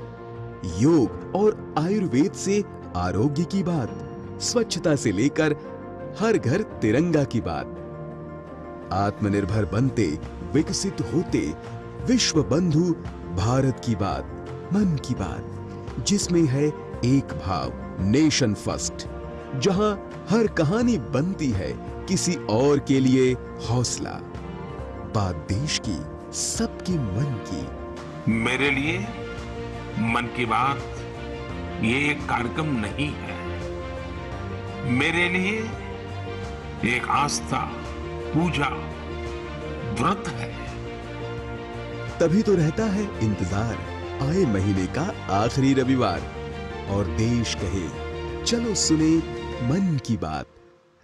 योग और आयुर्वेद से आरोग्य की बात, स्वच्छता से लेकर हर घर तिरंगा की बात। आत्मनिर्भर बनते, विकसित होते, विश्व बंधु भारत की बात। मन की बात, जिसमें है एक भाव, नेशन फर्स्ट, जहां हर कहानी बनती है किसी और के लिए हौसला। बात देश की, सबके मन की। मेरे लिए मन की बात ये एक कार्यक्रम नहीं है, मेरे लिए एक आस्था, पूजा, व्रत है। तभी तो रहता है इंतजार आए महीने का आखिरी रविवार और देश कहे चलो सुने मन की बात,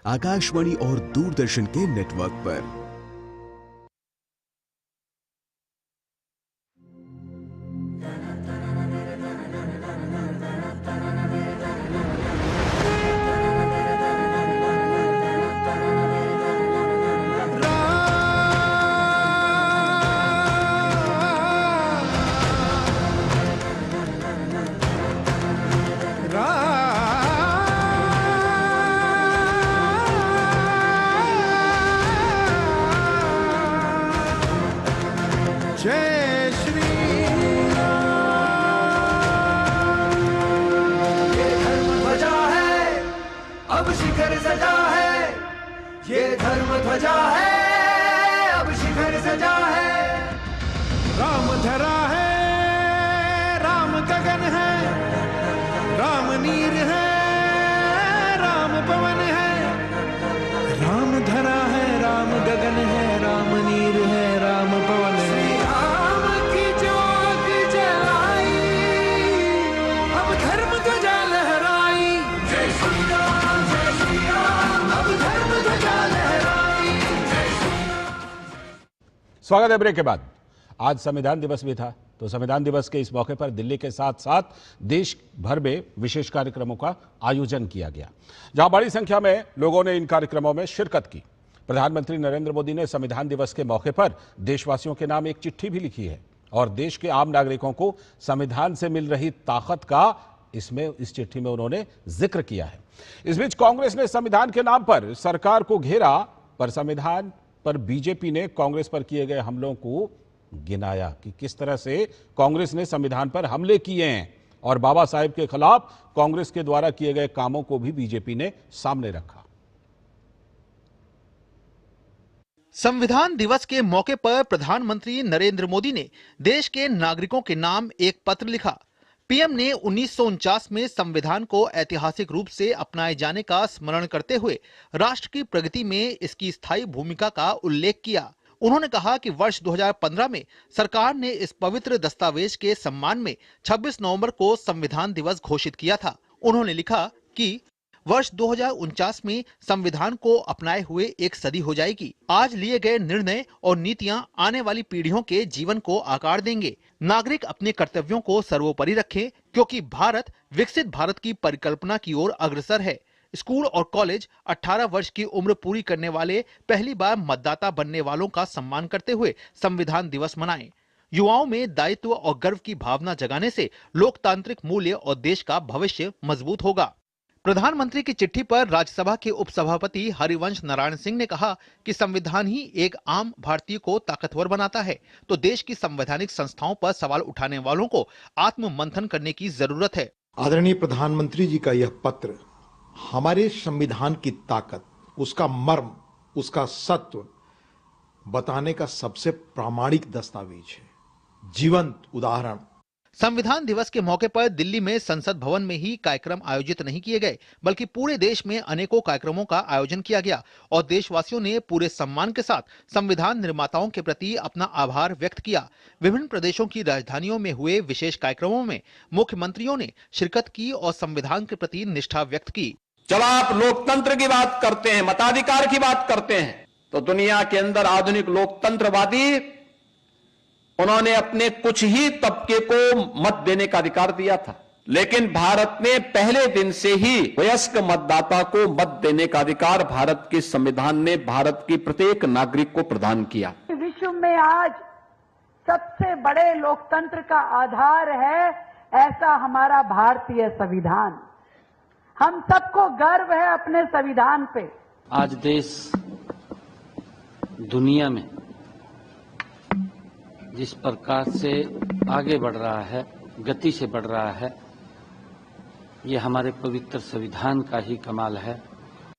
आकाशवाणी और दूरदर्शन के नेटवर्क पर। स्वागत है ब्रेक के बाद। आज संविधान दिवस भी था, तो संविधान दिवस के इस मौके पर दिल्ली के साथ साथ देश भर में विशेष कार्यक्रमों का आयोजन किया गया, जहां बड़ी संख्या में लोगों ने इन कार्यक्रमों में शिरकत की। प्रधानमंत्री नरेंद्र मोदी ने संविधान दिवस के मौके पर देशवासियों के नाम एक चिट्ठी भी लिखी है और देश के आम नागरिकों को संविधान से मिल रही ताकत का इस चिट्ठी में उन्होंने जिक्र किया है। इस बीच कांग्रेस ने संविधान के नाम पर सरकार को घेरा, पर संविधान पर बीजेपी ने कांग्रेस पर किए गए हमलों को गिनाया कि किस तरह से कांग्रेस ने संविधान पर हमले किए हैं और बाबा साहेब के खिलाफ कांग्रेस के द्वारा किए गए कामों को भी बीजेपी ने सामने रखा। संविधान दिवस के मौके पर प्रधानमंत्री नरेंद्र मोदी ने देश के नागरिकों के नाम एक पत्र लिखा। पीएम ने 1949 में संविधान को ऐतिहासिक रूप से अपनाए जाने का स्मरण करते हुए राष्ट्र की प्रगति में इसकी स्थायी भूमिका का उल्लेख किया। उन्होंने कहा कि वर्ष 2015 में सरकार ने इस पवित्र दस्तावेज के सम्मान में 26 नवंबर को संविधान दिवस घोषित किया था। उन्होंने लिखा कि वर्ष 2049 में संविधान को अपनाए हुए एक सदी हो जाएगी। आज लिए गए निर्णय और नीतियां आने वाली पीढ़ियों के जीवन को आकार देंगे। नागरिक अपने कर्तव्यों को सर्वोपरि रखें, क्योंकि भारत विकसित भारत की परिकल्पना की ओर अग्रसर है। स्कूल और कॉलेज 18 वर्ष की उम्र पूरी करने वाले पहली बार मतदाता बनने वालों का सम्मान करते हुए संविधान दिवस मनाएं। युवाओं में दायित्व और गर्व की भावना जगाने से लोकतांत्रिक मूल्य और देश का भविष्य मजबूत होगा। प्रधानमंत्री की चिट्ठी पर राज्यसभा के उपसभापति हरिवंश नारायण सिंह ने कहा कि संविधान ही एक आम भारतीय को ताकतवर बनाता है, तो देश की संवैधानिक संस्थाओं पर सवाल उठाने वालों को आत्म मंथन करने की जरूरत है। आदरणीय प्रधानमंत्री जी का यह पत्र हमारे संविधान की ताकत, उसका मर्म, उसका सत्व बताने का सबसे प्रामाणिक दस्तावेज है, जीवंत उदाहरण। संविधान दिवस के मौके पर दिल्ली में संसद भवन में ही कार्यक्रम आयोजित नहीं किए गए, बल्कि पूरे देश में अनेकों कार्यक्रमों का आयोजन किया गया और देशवासियों ने पूरे सम्मान के साथ संविधान निर्माताओं के प्रति अपना आभार व्यक्त किया। विभिन्न प्रदेशों की राजधानियों में हुए विशेष कार्यक्रमों में मुख्यमंत्रियों ने शिरकत की और संविधान के प्रति निष्ठा व्यक्त की। जब आप लोकतंत्र की बात करते हैं, मताधिकार की बात करते हैं, तो दुनिया के अंदर आधुनिक लोकतंत्रवादी उन्होंने अपने कुछ ही तबके को मत देने का अधिकार दिया था, लेकिन भारत ने पहले दिन से ही वयस्क मतदाता को मत देने का अधिकार भारत के संविधान ने भारत की प्रत्येक नागरिक को प्रदान किया। विश्व में आज सबसे बड़े लोकतंत्र का आधार है ऐसा हमारा भारतीय संविधान। हम सबको गर्व है अपने संविधान पे। आज देश दुनिया में जिस प्रकार से आगे बढ़ रहा है, गति से बढ़ रहा है, ये हमारे पवित्र संविधान का ही कमाल है।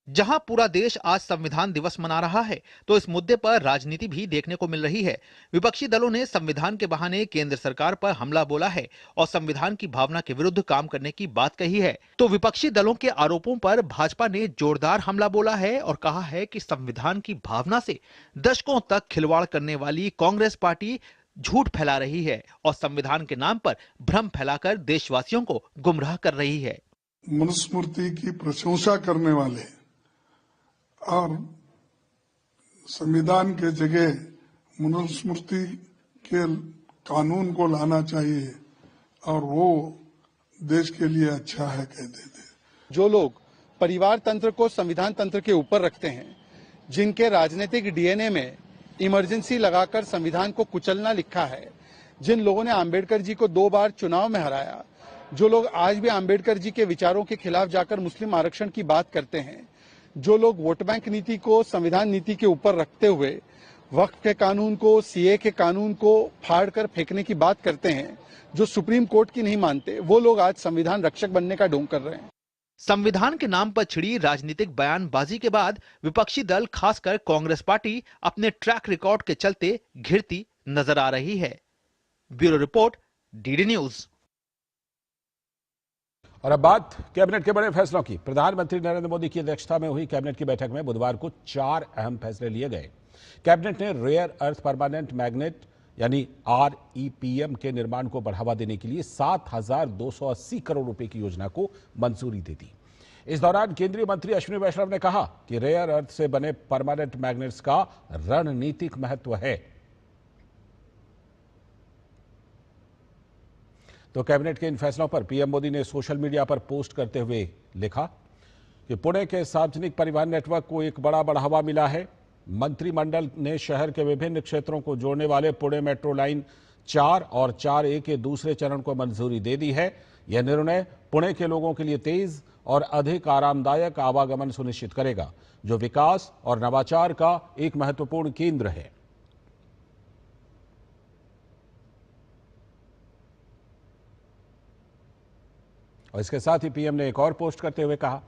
जहां पूरा देश आज संविधान दिवस मना रहा है, तो इस मुद्दे पर राजनीति भी देखने को मिल रही है। विपक्षी दलों ने संविधान के बहाने केंद्र सरकार पर हमला बोला है और संविधान की भावना के विरुद्ध काम करने की बात कही है। तो विपक्षी दलों के आरोपों पर भाजपा ने जोरदार हमला बोला है और कहा है कि संविधान की भावना से दशकों तक खिलवाड़ करने वाली कांग्रेस पार्टी झूठ फैला रही है और संविधान के नाम पर भ्रम फैलाकर देशवासियों को गुमराह कर रही है। मनुस्मृति की प्रशंसा करने वाले और संविधान के जगह मनुस्मृति के कानून को लाना चाहिए और वो देश के लिए अच्छा है कह देते। जो लोग परिवार तंत्र को संविधान तंत्र के ऊपर रखते हैं, जिनके राजनीतिक डीएनए में इमरजेंसी लगाकर संविधान को कुचलना लिखा है, जिन लोगों ने आंबेडकर जी को 2 बार चुनाव में हराया, जो लोग आज भी आंबेडकर जी के विचारों के खिलाफ जाकर मुस्लिम आरक्षण की बात करते हैं, जो लोग वोट बैंक नीति को संविधान नीति के ऊपर रखते हुए वक्फ के कानून को, सीए के कानून को फाड़ कर फेंकने की बात करते हैं, जो सुप्रीम कोर्ट की नहीं मानते, वो लोग आज संविधान रक्षक बनने का ढोंग कर रहे हैं। संविधान के नाम पर छिड़ी राजनीतिक बयानबाजी के बाद विपक्षी दल, खासकर कांग्रेस पार्टी, अपने ट्रैक रिकॉर्ड के चलते घिरती नजर आ रही है। Bureau report, DD news. और अब बात कैबिनेट के बड़े फैसलों की। प्रधानमंत्री नरेंद्र मोदी की अध्यक्षता में हुई कैबिनेट की बैठक में बुधवार को 4 अहम फैसले लिए गए। कैबिनेट ने रेयर अर्थ परमानेंट मैग्नेट यानी REPM के निर्माण को बढ़ावा देने के लिए 7,280 करोड़ रुपए की योजना को मंजूरी दे दी। इस दौरान केंद्रीय मंत्री अश्विनी वैष्णव ने कहा कि रेयर अर्थ से बने परमानेंट मैग्नेट्स का रणनीतिक महत्व है। तो कैबिनेट के इन फैसलों पर पीएम मोदी ने सोशल मीडिया पर पोस्ट करते हुए लिखा कि पुणे के सार्वजनिक परिवहन नेटवर्क को एक बड़ा बढ़ावा मिला है। मंत्रिमंडल ने शहर के विभिन्न क्षेत्रों को जोड़ने वाले पुणे मेट्रो लाइन 4 और 4A के दूसरे चरण को मंजूरी दे दी है। यह निर्णय पुणे के लोगों के लिए तेज और अधिक आरामदायक आवागमन सुनिश्चित करेगा, जो विकास और नवाचार का एक महत्वपूर्ण केंद्र है। और इसके साथ ही पीएम ने एक और पोस्ट करते हुए कहा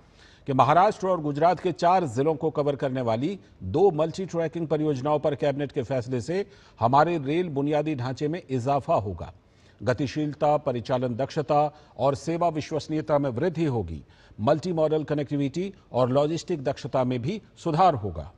कि महाराष्ट्र और गुजरात के 4 जिलों को कवर करने वाली 2 मल्टी ट्रैकिंग परियोजनाओं पर कैबिनेट के फैसले से हमारे रेल बुनियादी ढांचे में इजाफा होगा। गतिशीलता, परिचालन दक्षता और सेवा विश्वसनीयता में वृद्धि होगी। मल्टी मॉडल कनेक्टिविटी और लॉजिस्टिक दक्षता में भी सुधार होगा।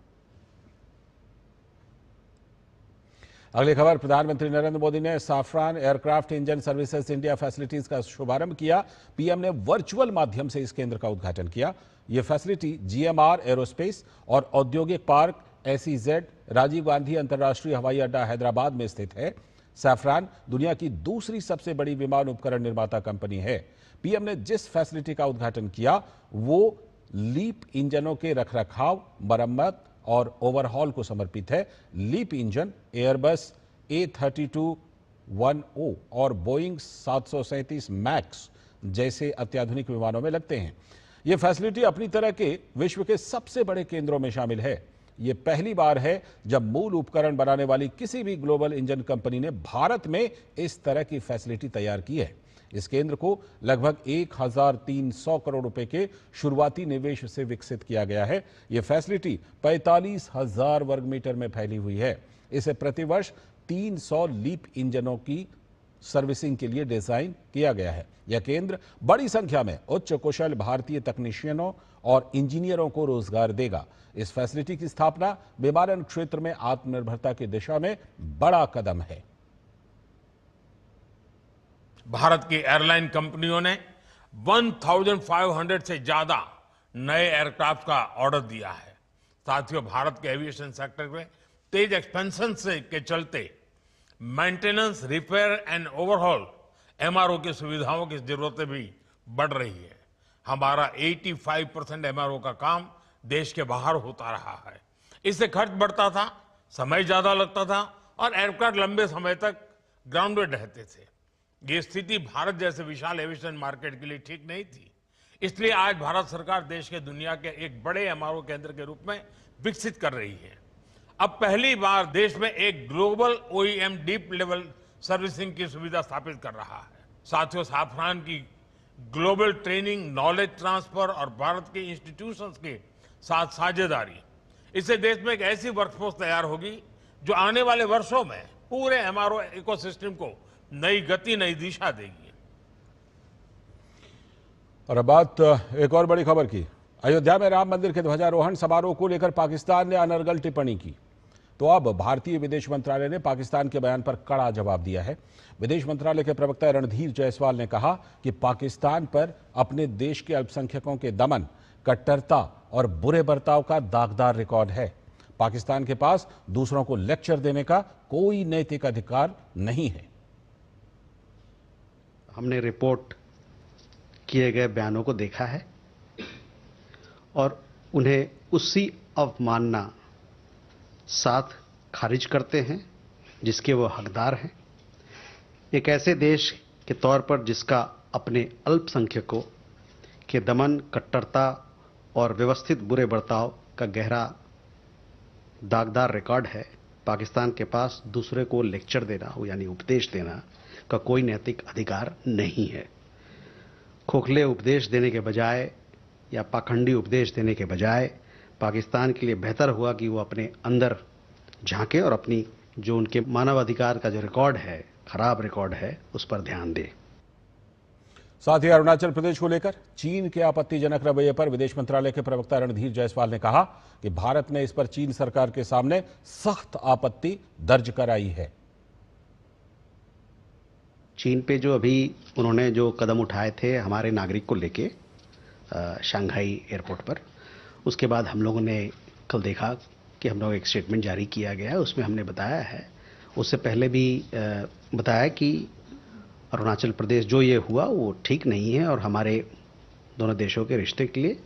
अगली खबर, प्रधानमंत्री नरेंद्र मोदी ने Safran aircraft engine services India facilities का शुभारंभ किया। पीएम ने वर्चुअल माध्यम से इस केंद्र का उद्घाटन किया। यह फैसिलिटी जीएमआर एरोस्पेस और औद्योगिक पार्क एसईजेड राजीव गांधी अंतर्राष्ट्रीय हवाई अड्डा हैदराबाद में स्थित है। साफरान दुनिया की दूसरी सबसे बड़ी विमान उपकरण निर्माता कंपनी है। पीएम ने जिस फैसिलिटी का उद्घाटन किया वो लीप इंजनों के रखरखाव, मरम्मत और ओवरहॉल को समर्पित है। लीप इंजन एयरबस A321 और बोइंग 737 मैक्स जैसे अत्याधुनिक विमानों में लगते हैं। यह फैसिलिटी अपनी तरह के विश्व के सबसे बड़े केंद्रों में शामिल है। यह पहली बार है जब मूल उपकरण बनाने वाली किसी भी ग्लोबल इंजन कंपनी ने भारत में इस तरह की फैसिलिटी तैयार की है। इस केंद्र को लगभग 1300 करोड़ रुपए के शुरुआती निवेश से विकसित किया गया है। यह फैसिलिटी 45,000 वर्ग मीटर में फैली हुई है। इसे प्रतिवर्ष 300 लीप इंजनों की सर्विसिंग के लिए डिजाइन किया गया है। यह केंद्र बड़ी संख्या में उच्च कुशल भारतीय तकनीशियनों और इंजीनियरों को रोजगार देगा। इस फैसिलिटी की स्थापना विमानन क्षेत्र में आत्मनिर्भरता की दिशा में बड़ा कदम है। भारत की एयरलाइन कंपनियों ने 1500 से ज्यादा नए एयरक्राफ्ट का ऑर्डर दिया है। साथियों, भारत के एविएशन सेक्टर में तेज एक्सपेंशन के चलते maintenance, repair and overhaul MRO की सुविधाओं की जरूरतें भी बढ़ रही है। हमारा 85% एमआरओ का काम देश के बाहर होता रहा है। इससे खर्च बढ़ता था, समय ज्यादा लगता था और एयरक्राफ्ट लंबे समय तक ग्राउंडेड रहते थे। ये स्थिति भारत जैसे विशाल एविएशन मार्केट के लिए ठीक नहीं थी। इसलिए आज भारत सरकार देश के दुनिया के एक बड़े एमआरओ केंद्र के रूप में विकसित कर रही है। अब पहली बार देश में एक global OEM deep level servicing की सुविधा स्थापित कर रहा है। साथियों, साफरान की ग्लोबल ट्रेनिंग, नॉलेज ट्रांसफर और भारत के इंस्टीट्यूशंस के साथ साझेदारी, इससे देश में एक ऐसी वर्कफोर्स तैयार होगी जो आने वाले वर्षों में पूरे एमआरओ इकोसिस्टम को नई गति, नई दिशा देगी। और अब बात एक और बड़ी खबर की। अयोध्या में राम मंदिर के ध्वजारोहण समारोह को लेकर पाकिस्तान ने अनर्गल टिप्पणी की। तो अब भारतीय विदेश मंत्रालय ने पाकिस्तान के बयान पर कड़ा जवाब दिया है। विदेश मंत्रालय के प्रवक्ता रणधीर जायसवाल ने कहा कि पाकिस्तान पर अपने देश के अल्पसंख्यकों के दमन, कट्टरता और बुरे बर्ताव का दागदार रिकॉर्ड है। पाकिस्तान के पास दूसरों को लेक्चर देने का कोई नैतिक अधिकार नहीं है। हमने रिपोर्ट किए गए बयानों को देखा है और उन्हें उसी अवमानना साथ खारिज करते हैं जिसके वो हकदार हैं। एक ऐसे देश के तौर पर जिसका अपने अल्पसंख्यकों के दमन, कट्टरता और व्यवस्थित बुरे बर्ताव का गहरा दागदार रिकॉर्ड है, पाकिस्तान के पास दूसरे को लेक्चर देना हो यानी उपदेश देना का कोई नैतिक अधिकार नहीं है। खोखले उपदेश देने के बजाय या पाखंडी उपदेश देने के बजाय पाकिस्तान के लिए बेहतर हुआ कि वो अपने अंदर झांके और अपनी जो उनके मानवाधिकार का जो रिकॉर्ड है, खराब रिकॉर्ड है, उस पर ध्यान दे। साथ ही अरुणाचल प्रदेश को लेकर चीन के आपत्तिजनक रवैये पर विदेश मंत्रालय के प्रवक्ता रणधीर जायसवाल ने कहा कि भारत ने इस पर चीन सरकार के सामने सख्त आपत्ति दर्ज कराई है। चीन पे जो अभी उन्होंने जो कदम उठाए थे हमारे नागरिक को लेके शंघाई एयरपोर्ट पर, उसके बाद हम लोगों ने कल देखा कि हम लोग एक स्टेटमेंट जारी किया गया है। उसमें हमने बताया है, उससे पहले भी बताया कि अरुणाचल प्रदेश जो ये हुआ वो ठीक नहीं है और हमारे दोनों देशों के रिश्ते के लिए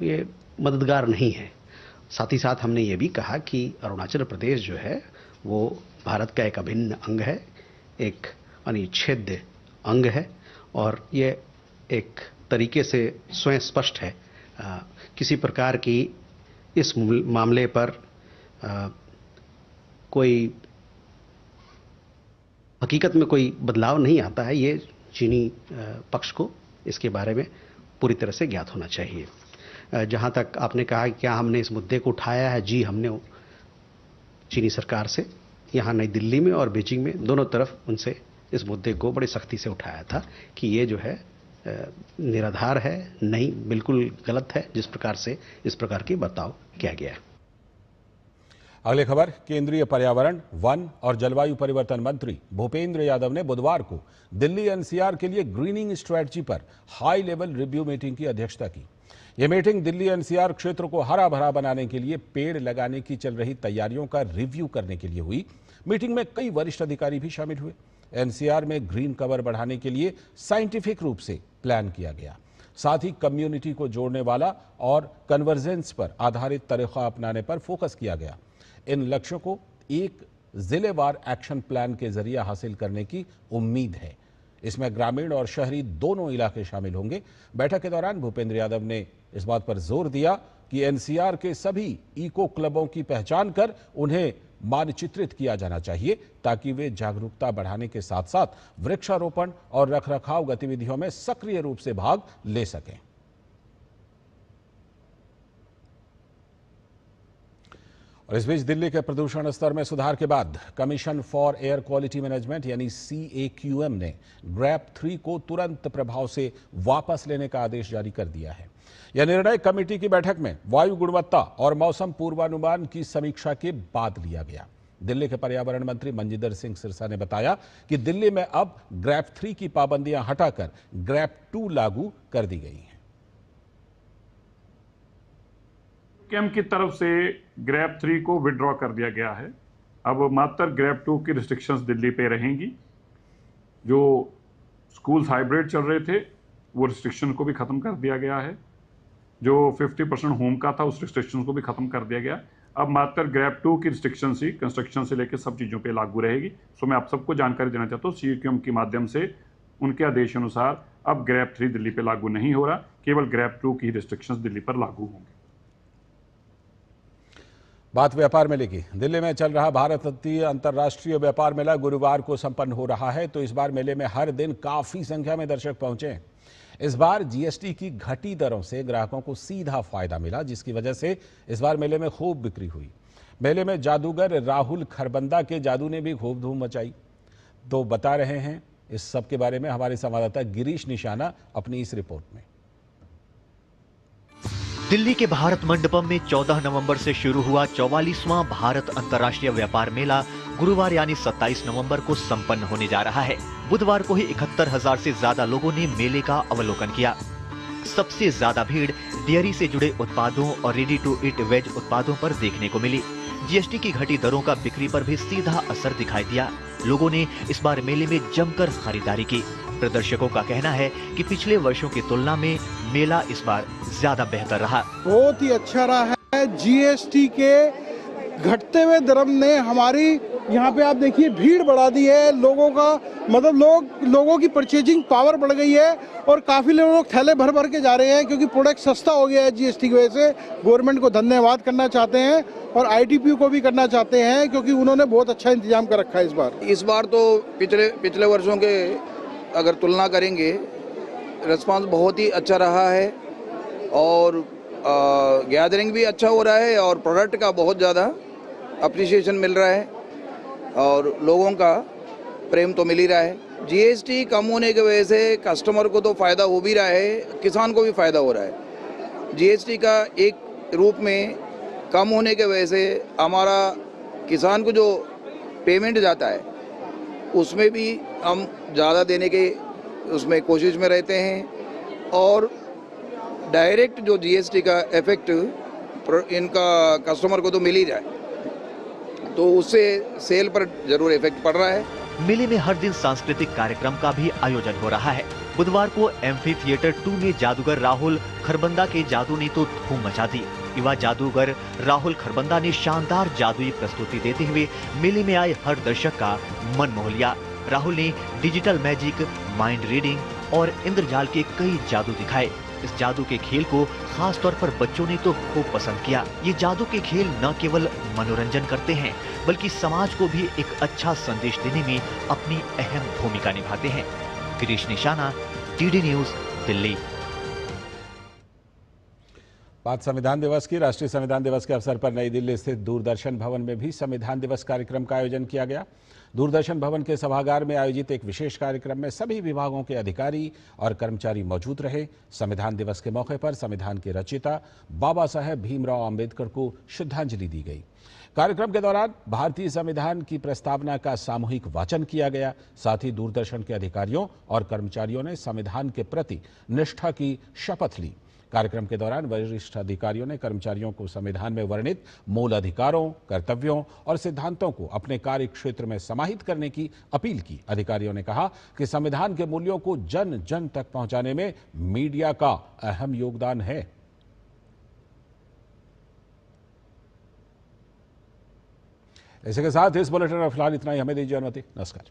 ये मददगार नहीं है। साथ ही साथ हमने ये भी कहा कि अरुणाचल प्रदेश जो है वो भारत का एक अभिन्न अंग है, एक अनिच्छेद्य अंग है और ये एक तरीके से स्वयं स्पष्ट है। किसी प्रकार की इस मामले पर कोई हकीकत में कोई बदलाव नहीं आता है। ये चीनी पक्ष को इसके बारे में पूरी तरह से ज्ञात होना चाहिए। जहाँ तक आपने कहा कि क्या हमने इस मुद्दे को उठाया है, जी हमने चीनी सरकार से यहाँ नई दिल्ली में और बीजिंग में दोनों तरफ उनसे इस मुद्दे को बड़ी सख्ती से उठाया था कि ये जो है निराधार है, नहीं, बिल्कुल गलत है जिस प्रकार से इस प्रकार की बर्ताव किया गया है। अगली खबर, केंद्रीय पर्यावरण, वन और जलवायु परिवर्तन मंत्री भूपेंद्र यादव ने बुधवार को दिल्ली एनसीआर के लिए ग्रीनिंग स्ट्रेटजी पर हाई लेवल रिव्यू मीटिंग की अध्यक्षता की। यह मीटिंग दिल्ली एनसीआर क्षेत्र को हरा भरा बनाने के लिए पेड़ लगाने की चल रही तैयारियों का रिव्यू करने के लिए हुई। मीटिंग में कई वरिष्ठ अधिकारी भी शामिल हुए। एनसीआर में ग्रीन कवर बढ़ाने के लिए साइंटिफिक रूप से प्लान किया गया। साथ ही कम्युनिटी को जोड़ने वाला और कन्वर्जेंस पर आधारित तरीका अपनाने पर फोकस किया गया। इन लक्ष्यों को एक जिलेवार एक्शन प्लान के जरिए हासिल करने की उम्मीद है। इसमें ग्रामीण और शहरी दोनों इलाके शामिल होंगे। बैठक के दौरान भूपेंद्र यादव ने इस बात पर जोर दिया कि एनसीआर के सभी इको क्लबों की पहचान कर उन्हें मानचित्रित किया जाना चाहिए ताकि वे जागरूकता बढ़ाने के साथ साथ वृक्षारोपण और रखरखाव गतिविधियों में सक्रिय रूप से भाग ले सकें। और इस बीच दिल्ली के प्रदूषण स्तर में सुधार के बाद commission for air quality management यानी CAQM ने ग्रैप 3 को तुरंत प्रभाव से वापस लेने का आदेश जारी कर दिया है। यह निर्णय कमेटी की बैठक में वायु गुणवत्ता और मौसम पूर्वानुमान की समीक्षा के बाद लिया गया। दिल्ली के पर्यावरण मंत्री मंजिंदर सिंह सिरसा ने बताया कि दिल्ली में अब ग्रैप 3 की पाबंदियां हटाकर ग्रैप 2 लागू कर दी गई हैं। कैम की तरफ से ग्रैप 3 को विड्रॉ कर दिया गया है। अब मात्र ग्रैप 2 की रिस्ट्रिक्शंस दिल्ली पे रहेंगी। जो स्कूल्स हाइब्रिड चल रहे थे वो रिस्ट्रिक्शन को भी खत्म कर दिया गया है। जो 50% होम का था उस रिस्ट्रिक्शन को भी खत्म कर दिया गया। अब मात्र ग्रैप 2 की रिस्ट्रिक्शन ही कंस्ट्रक्शन से लेकर सब चीज़ों पे लागू रहेगी। सो मैं आप सबको जानकारी देना चाहता हूँ, CAQM के माध्यम से उनके आदेश अनुसार अब ग्रैप 3 दिल्ली पे लागू नहीं हो रहा, केवल ग्रैप 2 की रिस्ट्रिक्शंस दिल्ली पर लागू होंगे। बात व्यापार मेले की। दिल्ली में चल रहा भारतीय अंतर्राष्ट्रीय व्यापार मेला गुरुवार को संपन्न हो रहा है, तो इस बार मेले में हर दिन काफी संख्या में दर्शक पहुंचे। इस बार GST की घटी दरों से ग्राहकों को सीधा फायदा मिला, जिसकी वजह से इस बार मेले में खूब बिक्री हुई। मेले में जादूगर राहुल खरबंदा के जादू ने भी खूब धूम मचाई। तो बता रहे हैं इस सब के बारे में हमारे संवाददाता गिरीश निशाना अपनी इस रिपोर्ट में। दिल्ली के भारत मंडपम में 14 नवंबर से शुरू हुआ 44वां भारत अंतर्राष्ट्रीय व्यापार मेला गुरुवार यानी 27 नवंबर को संपन्न होने जा रहा है। बुधवार को ही 71,000 से ज्यादा लोगों ने मेले का अवलोकन किया। सबसे ज्यादा भीड़ डेयरी से जुड़े उत्पादों और रेडी टू ईट वेज उत्पादों पर देखने को मिली। GST की घटी दरों का बिक्री पर भी सीधा असर दिखाई दिया। लोगों ने इस बार मेले में जमकर खरीदारी की। प्रदर्शकों का कहना है कि पिछले वर्षों की तुलना में मेला इस बार ज्यादा बेहतर रहा। बहुत ही अच्छा रहा है। GST के घटते हुए दर ने हमारी यहाँ पे आप देखिए भीड़ बढ़ा दी है। लोगों का मतलब लोगों की परचेजिंग पावर बढ़ गई है और काफी लोग थैले भर भर के जा रहे हैं क्योंकि प्रोडक्ट सस्ता हो गया है GST की वजह से। गवर्नमेंट को धन्यवाद करना चाहते हैं और ITPU को भी करना चाहते हैं क्योंकि उन्होंने बहुत अच्छा इंतजाम कर रखा है इस बार तो पिछले वर्षों के अगर तुलना करेंगे रिस्पांस बहुत ही अच्छा रहा है और गैदरिंग भी अच्छा हो रहा है और प्रोडक्ट का बहुत ज़्यादा अप्रिसिएशन मिल रहा है और लोगों का प्रेम तो मिल ही रहा है। GST कम होने की वजह से कस्टमर को तो फ़ायदा हो भी रहा है, किसान को भी फ़ायदा हो रहा है। GST का एक रूप में कम होने की वजह से हमारा किसान को जो पेमेंट जाता है उसमें भी हम ज़्यादा देने के उसमें कोशिश में रहते हैं और डायरेक्ट जो GST का इफेक्ट इनका कस्टमर को तो मिल ही रहा है, तो उससे सेल पर जरूर इफेक्ट पड़ रहा है। मेले में हर दिन सांस्कृतिक कार्यक्रम का भी आयोजन हो रहा है। बुधवार को एम्फी थिएटर 2 में जादूगर राहुल खरबंदा के जादू ने तो धूम मचा दी। युवा जादूगर राहुल खरबंदा ने शानदार जादुई प्रस्तुति देते हुए मेले में आए हर दर्शक का मन मोह लिया। राहुल ने डिजिटल मैजिक, माइंड रीडिंग और इंद्रजाल के कई जादू दिखाए। इस जादू के खेल को खास तौर पर बच्चों ने तो खूब पसंद किया। ये जादू के खेल न केवल मनोरंजन करते हैं बल्कि समाज को भी एक अच्छा संदेश देने में अपनी अहम भूमिका निभाते हैं। गिरीश निशाना, DD न्यूज, दिल्ली। बात संविधान दिवस की। राष्ट्रीय संविधान दिवस के अवसर पर नई दिल्ली स्थित दूरदर्शन भवन में भी संविधान दिवस कार्यक्रम का आयोजन किया गया। दूरदर्शन भवन के सभागार में आयोजित एक विशेष कार्यक्रम में सभी विभागों के अधिकारी और कर्मचारी मौजूद रहे। संविधान दिवस के मौके पर संविधान के रचयिता बाबा साहेब भीमराव अंबेडकर को श्रद्धांजलि दी गई। कार्यक्रम के दौरान भारतीय संविधान की प्रस्तावना का सामूहिक वाचन किया गया। साथ ही दूरदर्शन के अधिकारियों और कर्मचारियों ने संविधान के प्रति निष्ठा की शपथ ली। कार्यक्रम के दौरान वरिष्ठ अधिकारियों ने कर्मचारियों को संविधान में वर्णित मूल अधिकारों, कर्तव्यों और सिद्धांतों को अपने कार्य क्षेत्र में समाहित करने की अपील की। अधिकारियों ने कहा कि संविधान के मूल्यों को जन जन तक पहुंचाने में मीडिया का अहम योगदान है। इसी के साथ इस बुलेटिन में फिलहाल इतना ही। हमें दीजिए अनुमति। नमस्कार।